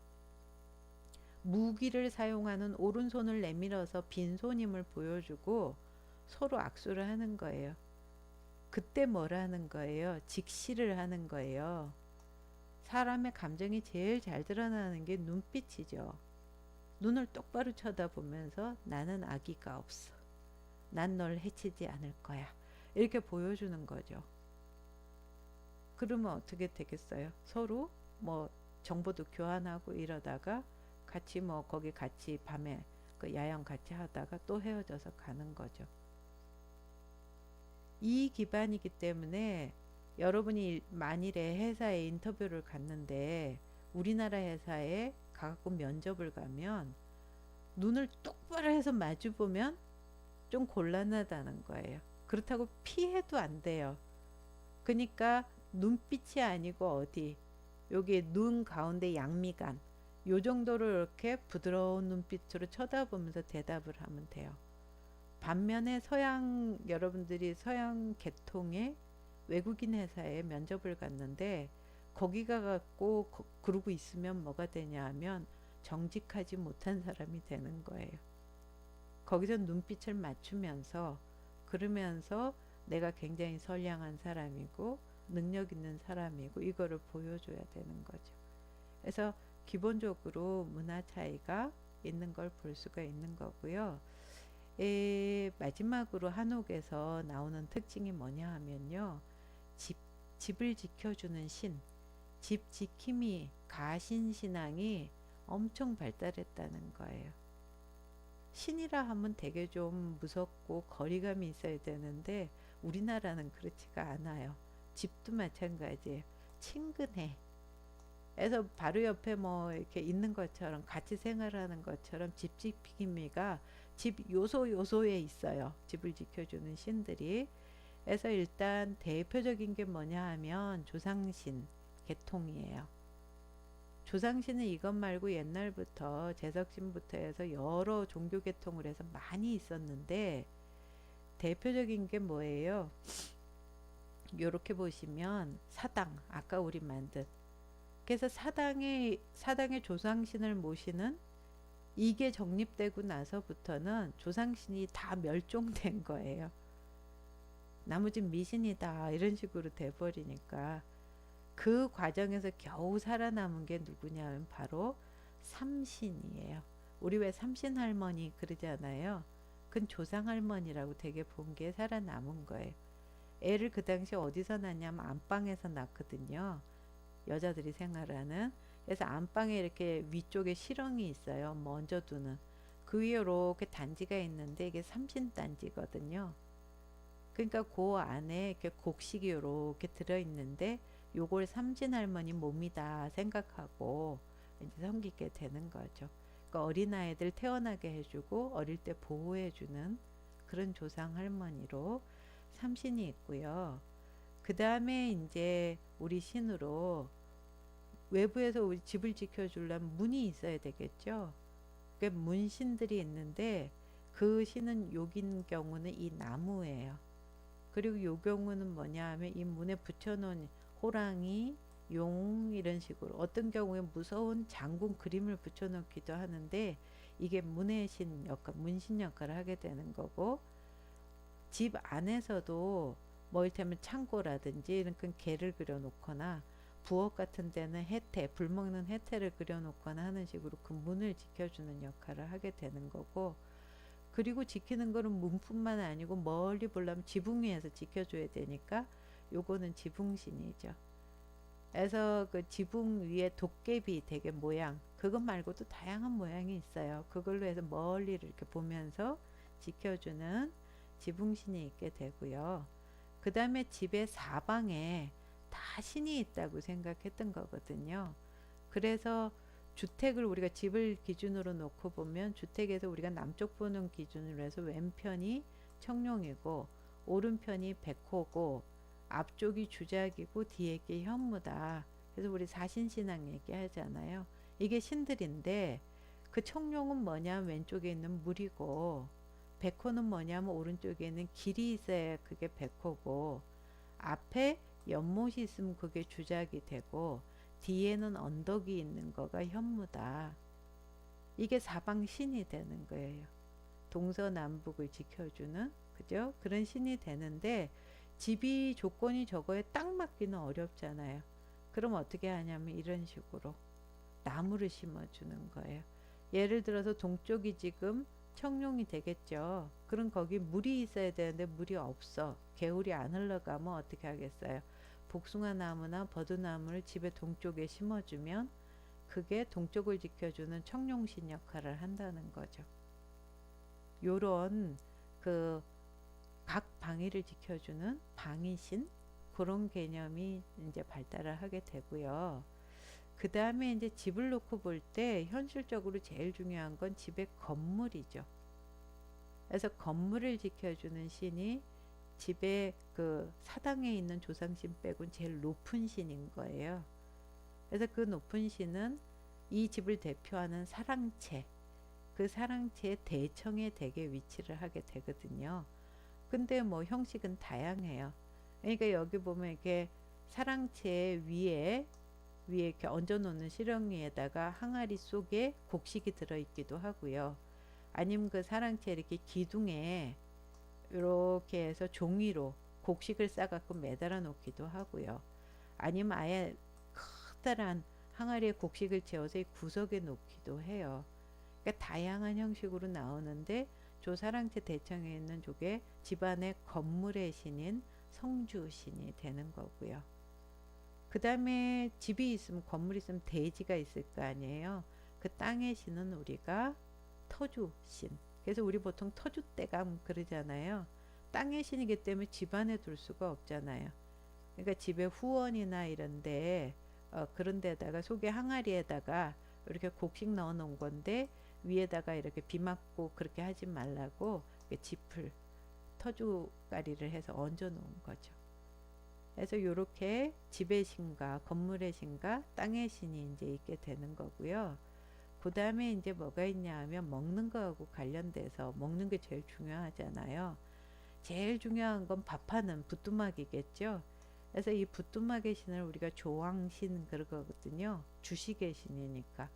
무기를 사용하는 오른손을 내밀어서 빈손임을 보여주고 서로 악수를 하는 거예요. 그때 뭐라 하는 거예요? 직시를 하는 거예요. 사람의 감정이 제일 잘 드러나는 게 눈빛이죠. 눈을 똑바로 쳐다보면서 나는 악의가 없어. 난 널 해치지 않을 거야. 이렇게 보여주는 거죠. 그러면 어떻게 되겠어요? 서로 뭐 정보도 교환하고 이러다가 같이 뭐 거기 같이 밤에 그 야영 같이 하다가 또 헤어져서 가는 거죠. 이 기반이기 때문에 여러분이 만일에 회사에 인터뷰를 갔는데 우리나라 회사에 가갖고 면접을 가면 눈을 똑바로 해서 마주 보면 좀 곤란하다는 거예요. 그렇다고 피해도 안 돼요. 그러니까 눈빛이 아니고 어디 여기 눈 가운데 양미간 요 정도로 이렇게 부드러운 눈빛으로 쳐다보면서 대답을 하면 돼요. 반면에 서양, 여러분들이 서양 계통의 외국인 회사에 면접을 갔는데 거기 가갖고 그러고 있으면 뭐가 되냐 하면 정직하지 못한 사람이 되는 거예요. 거기서 눈빛을 맞추면서 그러면서 내가 굉장히 선량한 사람이고 능력 있는 사람이고 이거를 보여줘야 되는 거죠. 그래서 기본적으로 문화 차이가 있는 걸 볼 수가 있는 거고요. 마지막으로 한옥에서 나오는 특징이 뭐냐 하면요. 집, 집을 지켜주는 신, 집 지킴이 가신 신앙이 엄청 발달했다는 거예요. 신이라 하면 되게 좀 무섭고 거리감이 있어야 되는데 우리나라는 그렇지가 않아요. 집도 마찬가지예요. 친근해. 그래서 바로 옆에 뭐 이렇게 있는 것처럼 같이 생활하는 것처럼 집 지킴이가 집 요소 요소에 있어요. 집을 지켜주는 신들이. 그래서 일단 대표적인 게 뭐냐 하면 조상신 계통이에요. 조상신은 이것 말고 옛날부터 제석신부터 해서 여러 종교 계통을 해서 많이 있었는데 대표적인 게 뭐예요? 요렇게 보시면 사당, 아까 우리 만든. 그래서 사당의 조상신을 모시는 이게 정립되고 나서부터는 조상신이 다 멸종된 거예요. 나머진 미신이다 이런 식으로 돼버리니까 그 과정에서 겨우 살아남은 게 누구냐면 바로 삼신이에요. 우리 왜 삼신 할머니 그러잖아요. 그건 조상 할머니라고 되게 본 게 살아남은 거예요. 애를 그 당시 어디서 낳냐면 안방에서 낳거든요. 여자들이 생활하는. 그래서 안방에 이렇게 위쪽에 실렁이 있어요. 먼저 두는. 그 위에 이렇게 단지가 있는데 이게 삼신단지거든요. 그러니까 그 안에 이렇게 곡식이 이렇게 들어있는데 요걸 삼신 할머니 몸이다 생각하고 이제 섬기게 되는 거죠. 그러니까 어린아이들 태어나게 해주고 어릴 때 보호해주는 그런 조상 할머니로 삼신이 있고요. 그 다음에 이제 우리 신으로 외부에서 우리 집을 지켜주려면 문이 있어야 되겠죠. 그 문신들이 있는데 그 신은 여긴 경우는 이 나무예요. 그리고 요 경우는 뭐냐 하면 이 문에 붙여놓은 호랑이, 용 이런 식으로 어떤 경우에 무서운 장군 그림을 붙여놓기도 하는데 이게 문의 신 역할, 문신 역할을 하게 되는 거고 집 안에서도 뭐 이를테면 창고라든지 이런 큰 개를 그려놓거나 부엌 같은 데는 해태, 불 먹는 해태를 그려놓거나 하는 식으로 그 문을 지켜주는 역할을 하게 되는 거고 그리고 지키는 거는 문뿐만 아니고 멀리 보려면 지붕 위에서 지켜줘야 되니까 요거는 지붕신이죠. 그래서 그 지붕 위에 도깨비 되게 모양 그것 말고도 다양한 모양이 있어요. 그걸로 해서 멀리 이렇게 보면서 지켜주는 지붕신이 있게 되고요. 그 다음에 집의 사방에 다 신이 있다고 생각했던 거거든요. 그래서 주택을 우리가 집을 기준으로 놓고 보면 주택에서 우리가 남쪽 보는 기준으로 해서 왼편이 청룡이고 오른편이 백호고 앞쪽이 주작이고 뒤에 게 현무다. 그래서 우리 사신신앙 얘기하잖아요. 이게 신들인데 그 청룡은 뭐냐면 왼쪽에 있는 물이고 백호는 뭐냐면 오른쪽에 있는 길이 있어야 그게 백호고 앞에 연못이 있으면 그게 주작이 되고 뒤에는 언덕이 있는 거가 현무다. 이게 사방신이 되는 거예요. 동서남북을 지켜주는 그죠? 그런 신이 되는데 집이 조건이 저거에 딱 맞기는 어렵잖아요. 그럼 어떻게 하냐면 이런 식으로 나무를 심어주는 거예요. 예를 들어서 동쪽이 지금 청룡이 되겠죠. 그럼 거기 물이 있어야 되는데 물이 없어. 개울이 안 흘러가면 어떻게 하겠어요? 복숭아 나무나 버드나무를 집의 동쪽에 심어주면 그게 동쪽을 지켜주는 청룡신 역할을 한다는 거죠. 요런 그 각 방위를 지켜주는 방위신 그런 개념이 이제 발달을 하게 되고요. 그 다음에 이제 집을 놓고 볼 때 현실적으로 제일 중요한 건 집의 건물이죠. 그래서 건물을 지켜주는 신이 집의 그 사당에 있는 조상신 빼고는 제일 높은 신인 거예요. 그래서 그 높은 신은 이 집을 대표하는 사랑채, 그 사랑채의 대청에 대개 위치를 하게 되거든요. 근데 뭐 형식은 다양해요. 그러니까 여기 보면 이렇게 사랑채 위에 이렇게 얹어 놓는 실렁이에다가 항아리 속에 곡식이 들어 있기도 하고요. 아니면 그 사랑채 이렇게 기둥에 이렇게 해서 종이로 곡식을 싸갖고 매달아 놓기도 하고요. 아니면 아예 커다란 항아리에 곡식을 채워서 이 구석에 놓기도 해요. 그러니까 다양한 형식으로 나오는데 조사랑채 대청에 있는 쪽에 집안의 건물의 신인 성주신이 되는 거고요. 그 다음에 집이 있으면 건물이 있으면 대지가 있을 거 아니에요. 그 땅의 신은 우리가 터주신. 그래서 우리 보통 터주대감 그러잖아요. 땅의 신이기 때문에 집안에 둘 수가 없잖아요. 그러니까 집에 후원이나 이런데 그런 데다가 속에 항아리에다가 이렇게 곡식 넣어 놓은 건데 위에다가 이렇게 비 맞고 그렇게 하지 말라고 짚을 터주가리를 해서 얹어 놓은 거죠. 그래서 이렇게 집의 신과 건물의 신과 땅의 신이 이제 있게 되는 거고요. 그 다음에 이제 뭐가 있냐 하면 먹는 거하고 관련돼서 먹는 게 제일 중요하잖아요. 제일 중요한 건 밥하는 부뚜막이겠죠. 그래서 이 부뚜막의 신을 우리가 조왕신 그러거든요. 주식의 신이니까.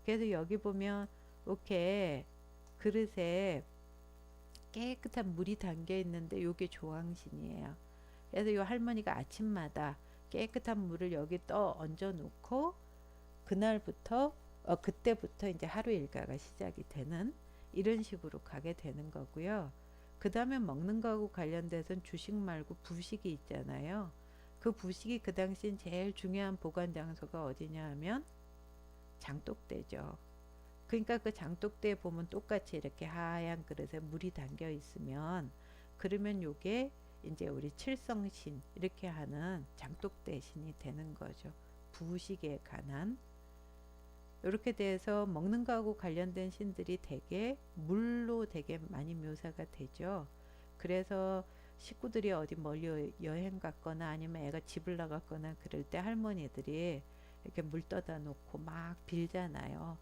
그래서 여기 보면 이렇게 그릇에 깨끗한 물이 담겨 있는데 이게 조왕신이에요. 그래서 이 할머니가 아침마다 깨끗한 물을 여기 떠 얹어 놓고 그날부터 그때부터 이제 하루 일과가 시작이 되는 이런 식으로 가게 되는 거고요. 그 다음에 먹는 거하고 관련돼서는 주식 말고 부식이 있잖아요. 그 부식이 그 당시엔 제일 중요한 보관 장소가 어디냐 하면 장독대죠. 그러니까 그 장독대에 보면 똑같이 이렇게 하얀 그릇에 물이 담겨 있으면 그러면 요게 이제 우리 칠성신 이렇게 하는 장독대 신이 되는 거죠. 부식에 관한 이렇게 돼서 먹는 거하고 관련된 신들이 되게 물로 되게 많이 묘사가 되죠. 그래서 식구들이 어디 멀리 여행 갔거나 아니면 애가 집을 나갔거나 그럴 때 할머니들이 이렇게 물 떠다 놓고 막 빌잖아요.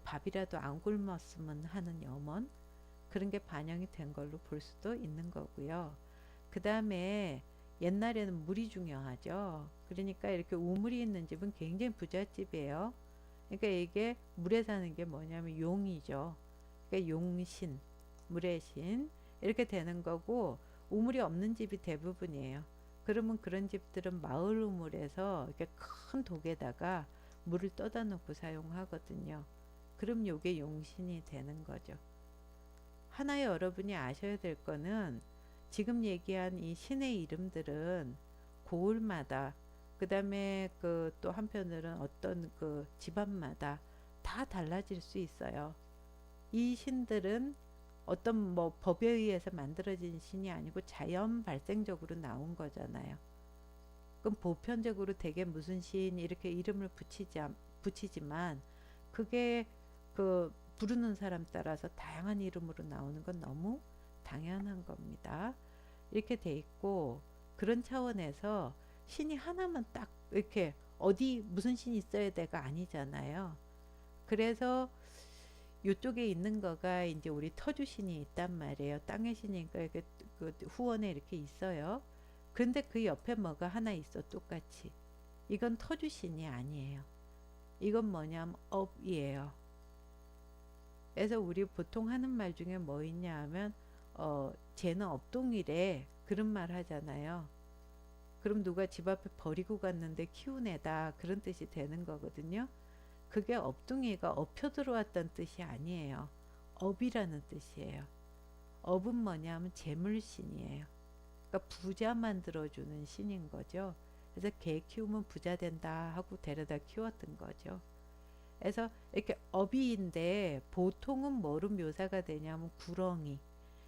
밥이라도 안 굶었으면 하는 염원 그런 게 반영이 된 걸로 볼 수도 있는 거고요. 그 다음에 옛날에는 물이 중요하죠. 그러니까 이렇게 우물이 있는 집은 굉장히 부잣집이에요. 그러니까 이게 물에 사는 게 뭐냐면 용이죠. 그러니까 용신, 물의 신 이렇게 되는 거고 우물이 없는 집이 대부분이에요. 그러면 그런 집들은 마을 우물에서 이렇게 큰 독에다가 물을 떠다 놓고 사용하거든요. 그럼 요게 용신이 되는 거죠. 하나 여러분이 아셔야 될 거는 지금 얘기한 이 신의 이름들은 고을마다 그 다음에 그 또 한편으로는 어떤 그 집안마다 다 달라질 수 있어요. 이 신들은 어떤 뭐 법에 의해서 만들어진 신이 아니고 자연 발생적으로 나온 거잖아요. 그럼 보편적으로 되게 무슨 신 이렇게 이름을 붙이지만 그게 그 부르는 사람 따라서 다양한 이름으로 나오는 건 너무 당연한 겁니다. 이렇게 돼 있고 그런 차원에서 신이 하나만 딱 이렇게 어디 무슨 신이 있어야 돼가 아니잖아요. 그래서 이쪽에 있는 거가 이제 우리 터주신이 있단 말이에요. 땅의 신이니까 이렇게 그 후원에 이렇게 있어요. 그런데 그 옆에 뭐가 하나 있어 똑같이. 이건 터주신이 아니에요. 이건 뭐냐면 업이에요. 그래서 우리 보통 하는 말 중에 뭐 있냐 하면 쟤는 업동이래 그런 말 하잖아요. 그럼 누가 집 앞에 버리고 갔는데 키운 애다 그런 뜻이 되는 거거든요. 그게 업둥이가 업혀 들어왔다는 뜻이 아니에요. 업이라는 뜻이에요. 업은 뭐냐면 재물신이에요. 그러니까 부자 만들어주는 신인 거죠. 그래서 개 키우면 부자 된다 하고 데려다 키웠던 거죠. 그래서 이렇게 업이인데 보통은 뭐로 묘사가 되냐면 구렁이.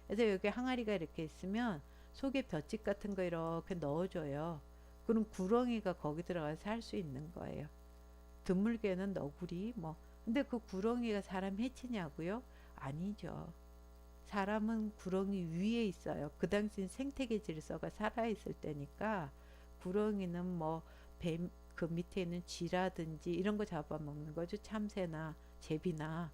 그래서 여기 항아리가 이렇게 있으면 속에 볏짚 같은 거 이렇게 넣어줘요. 그럼 구렁이가 거기 들어가서 살 수 있는 거예요. 드물게는 너구리 뭐 근데 그 구렁이가 사람 해치냐고요? 아니죠. 사람은 구렁이 위에 있어요. 그 당시 생태계 질서가 살아있을 때니까 구렁이는 뭐 뱀 그 밑에 있는 쥐라든지 이런 거 잡아먹는 거죠. 참새나 제비나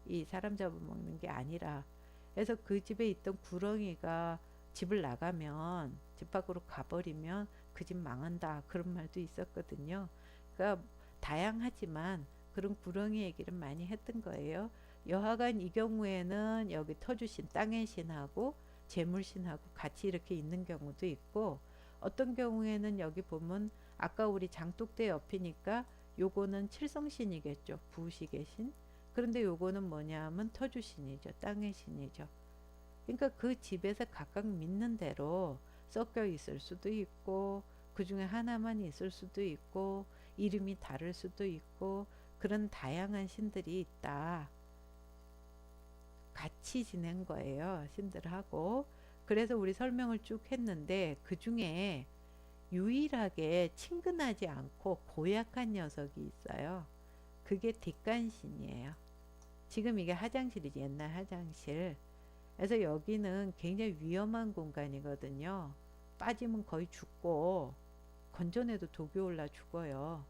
이 사람 잡아먹는 게 아니라 그래서 그 집에 있던 구렁이가 집을 나가면 집 밖으로 가버리면 그 집 망한다 그런 말도 있었거든요. 그러니까 다양하지만 그런 구렁이 얘기를 많이 했던 거예요. 여하간 이 경우에는 여기 터주신 땅의 신하고 재물신하고 같이 이렇게 있는 경우도 있고, 어떤 경우에는 여기 보면 아까 우리 장독대 옆이니까 요거는 칠성신이겠죠. 부식의 신. 그런데 요거는 뭐냐 하면 터주신이죠. 땅의 신이죠. 그러니까 그 집에서 각각 믿는 대로 섞여 있을 수도 있고, 그 중에 하나만 있을 수도 있고, 이름이 다를 수도 있고, 그런 다양한 신들이 있다. 같이 지낸 거예요. 신들하고. 그래서 우리 설명을 쭉 했는데 그 중에 유일하게 친근하지 않고 고약한 녀석이 있어요. 그게 뒷간신이에요. 지금 이게 화장실이지, 옛날 화장실. 그래서 여기는 굉장히 위험한 공간이거든요. 빠지면 거의 죽고 건져내도 독이 올라 죽어요.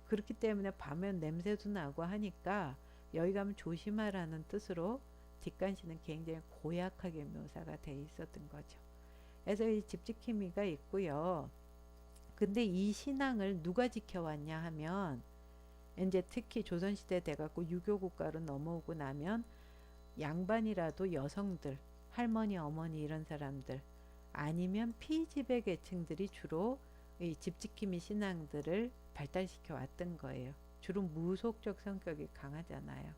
그렇기 때문에 밤엔 냄새도 나고 하니까 여기 가면 조심하라는 뜻으로 뒷간신은 굉장히 고약하게 묘사가 돼 있었던 거죠. 그래서 이 집지킴이가 있고요. 근데 이 신앙을 누가 지켜왔냐 하면 이제 특히 조선시대 돼갖고 유교 국가로 넘어오고 나면 양반이라도 여성들, 할머니, 어머니 이런 사람들 아니면 피지배 계층들이 주로 이 집지킴이 신앙들을 발달시켜 왔던 거예요. 주로 무속적 성격이 강하잖아요.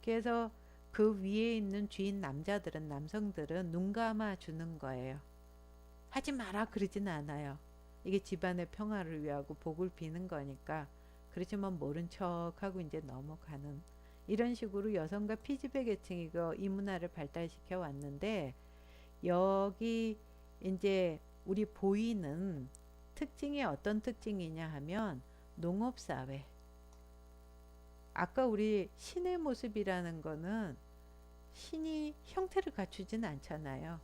그래서 그 위에 있는 주인 남자들은, 남성들은 눈 감아 주는 거예요. 하지 마라 그러진 않아요. 이게 집안의 평화를 위하고 복을 비는 거니까. 그렇지만 모른 척하고 이제 넘어가는 이런 식으로 여성과 피지배 계층이 이 문화를 발달시켜 왔는데, 여기 이제 우리 보이는 특징이 어떤 특징이냐 하면 농업사회. 아까 우리 신의 모습이라는 거는 신이 형태를 갖추진 않잖아요.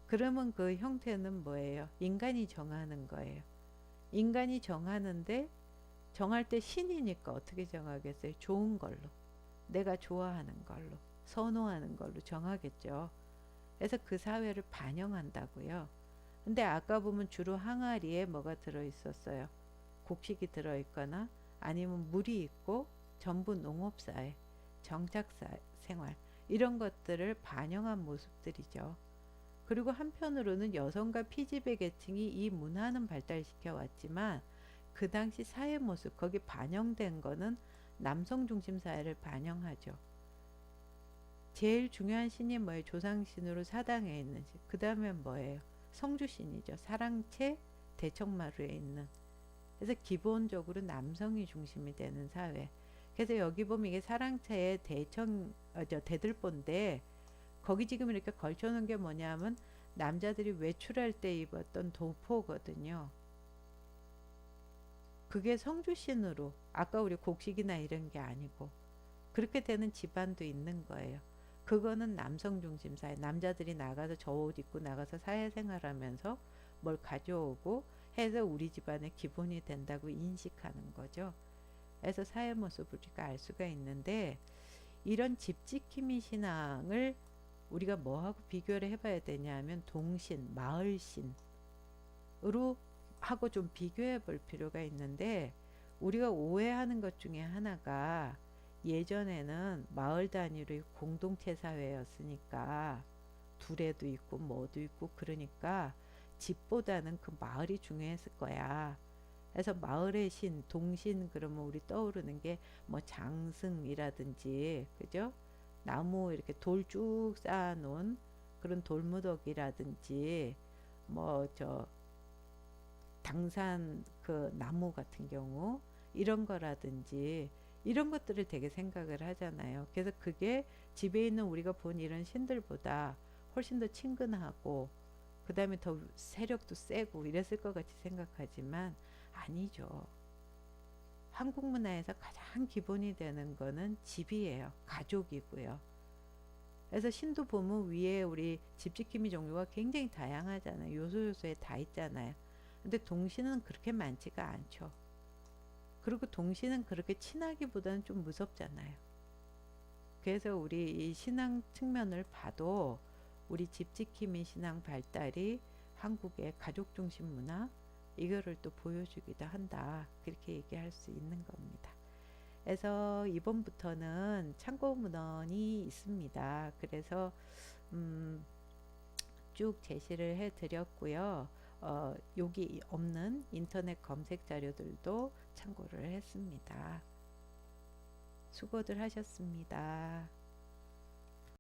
그러면 그 형태는 뭐예요? 인간이 정하는 거예요. 인간이 정하는데 정할 때 신이니까 어떻게 정하겠어요? 좋은 걸로. 내가 좋아하는 걸로. 선호하는 걸로 정하겠죠. 그래서 그 사회를 반영한다고요. 근데 아까 보면 주로 항아리에 뭐가 들어있었어요? 곡식이 들어있거나 아니면 물이 있고 전부 농업사회, 정착생활 이런 것들을 반영한 모습들이죠. 그리고 한편으로는 여성과 피지배 계층이 이 문화는 발달시켜 왔지만 그 당시 사회 모습 거기 반영된 거는 남성 중심 사회를 반영하죠. 제일 중요한 신이 뭐예요? 조상신으로 사당에 있는 신. 그 다음에 뭐예요? 성주신이죠. 사랑채 대청마루에 있는. 그래서 기본적으로 남성이 중심이 되는 사회. 그래서 여기 보면 이게 사랑채의 대들보인데 거기 지금 이렇게 걸쳐놓은 게 뭐냐면 남자들이 외출할 때 입었던 도포거든요. 그게 성주신으로 아까 우리 곡식이나 이런 게 아니고 그렇게 되는 집안도 있는 거예요. 그거는 남성 중심 사회. 남자들이 나가서 저 옷 입고 나가서 사회생활하면서 뭘 가져오고 해서 우리 집안의 기본이 된다고 인식하는 거죠. 그래서 사회 모습을 우리가 알 수가 있는데 이런 집지킴이 신앙을 우리가 뭐하고 비교를 해봐야 되냐 하면 동신, 마을신으로 하고 좀 비교해 볼 필요가 있는데 우리가 오해하는 것 중에 하나가 예전에는 마을 단위로 공동체 사회였으니까 두레도 있고 뭐도 있고 그러니까 집보다는 그 마을이 중요했을 거야. 그래서 마을의 신, 동신 그러면 우리 떠오르는 게 뭐 장승이라든지 그죠? 나무 이렇게 돌 쭉 쌓아놓은 그런 돌무더기라든지 뭐 저 당산 그 나무 같은 경우 이런 거라든지 이런 것들을 되게 생각을 하잖아요. 그래서 그게 집에 있는 우리가 본 이런 신들보다 훨씬 더 친근하고 그 다음에 더 세력도 세고 이랬을 것 같이 생각하지만 아니죠. 한국 문화에서 가장 기본이 되는 거는 집이에요. 가족이고요. 그래서 신도 보면 위에 우리 집지킴이 종류가 굉장히 다양하잖아요. 요소요소에 다 있잖아요. 근데 동신은 그렇게 많지가 않죠. 그리고 동신은 그렇게 친하기보다는 좀 무섭잖아요. 그래서 우리 이 신앙 측면을 봐도 우리 집지킴이 신앙 발달이 한국의 가족 중심 문화 이거를 또 보여주기도 한다. 그렇게 얘기할 수 있는 겁니다. 그래서 이번부터는 참고 문헌이 있습니다. 그래서 쭉 제시를 해 드렸고요. 여기 없는 인터넷 검색 자료들도 참고를 했습니다. 수고들 하셨습니다.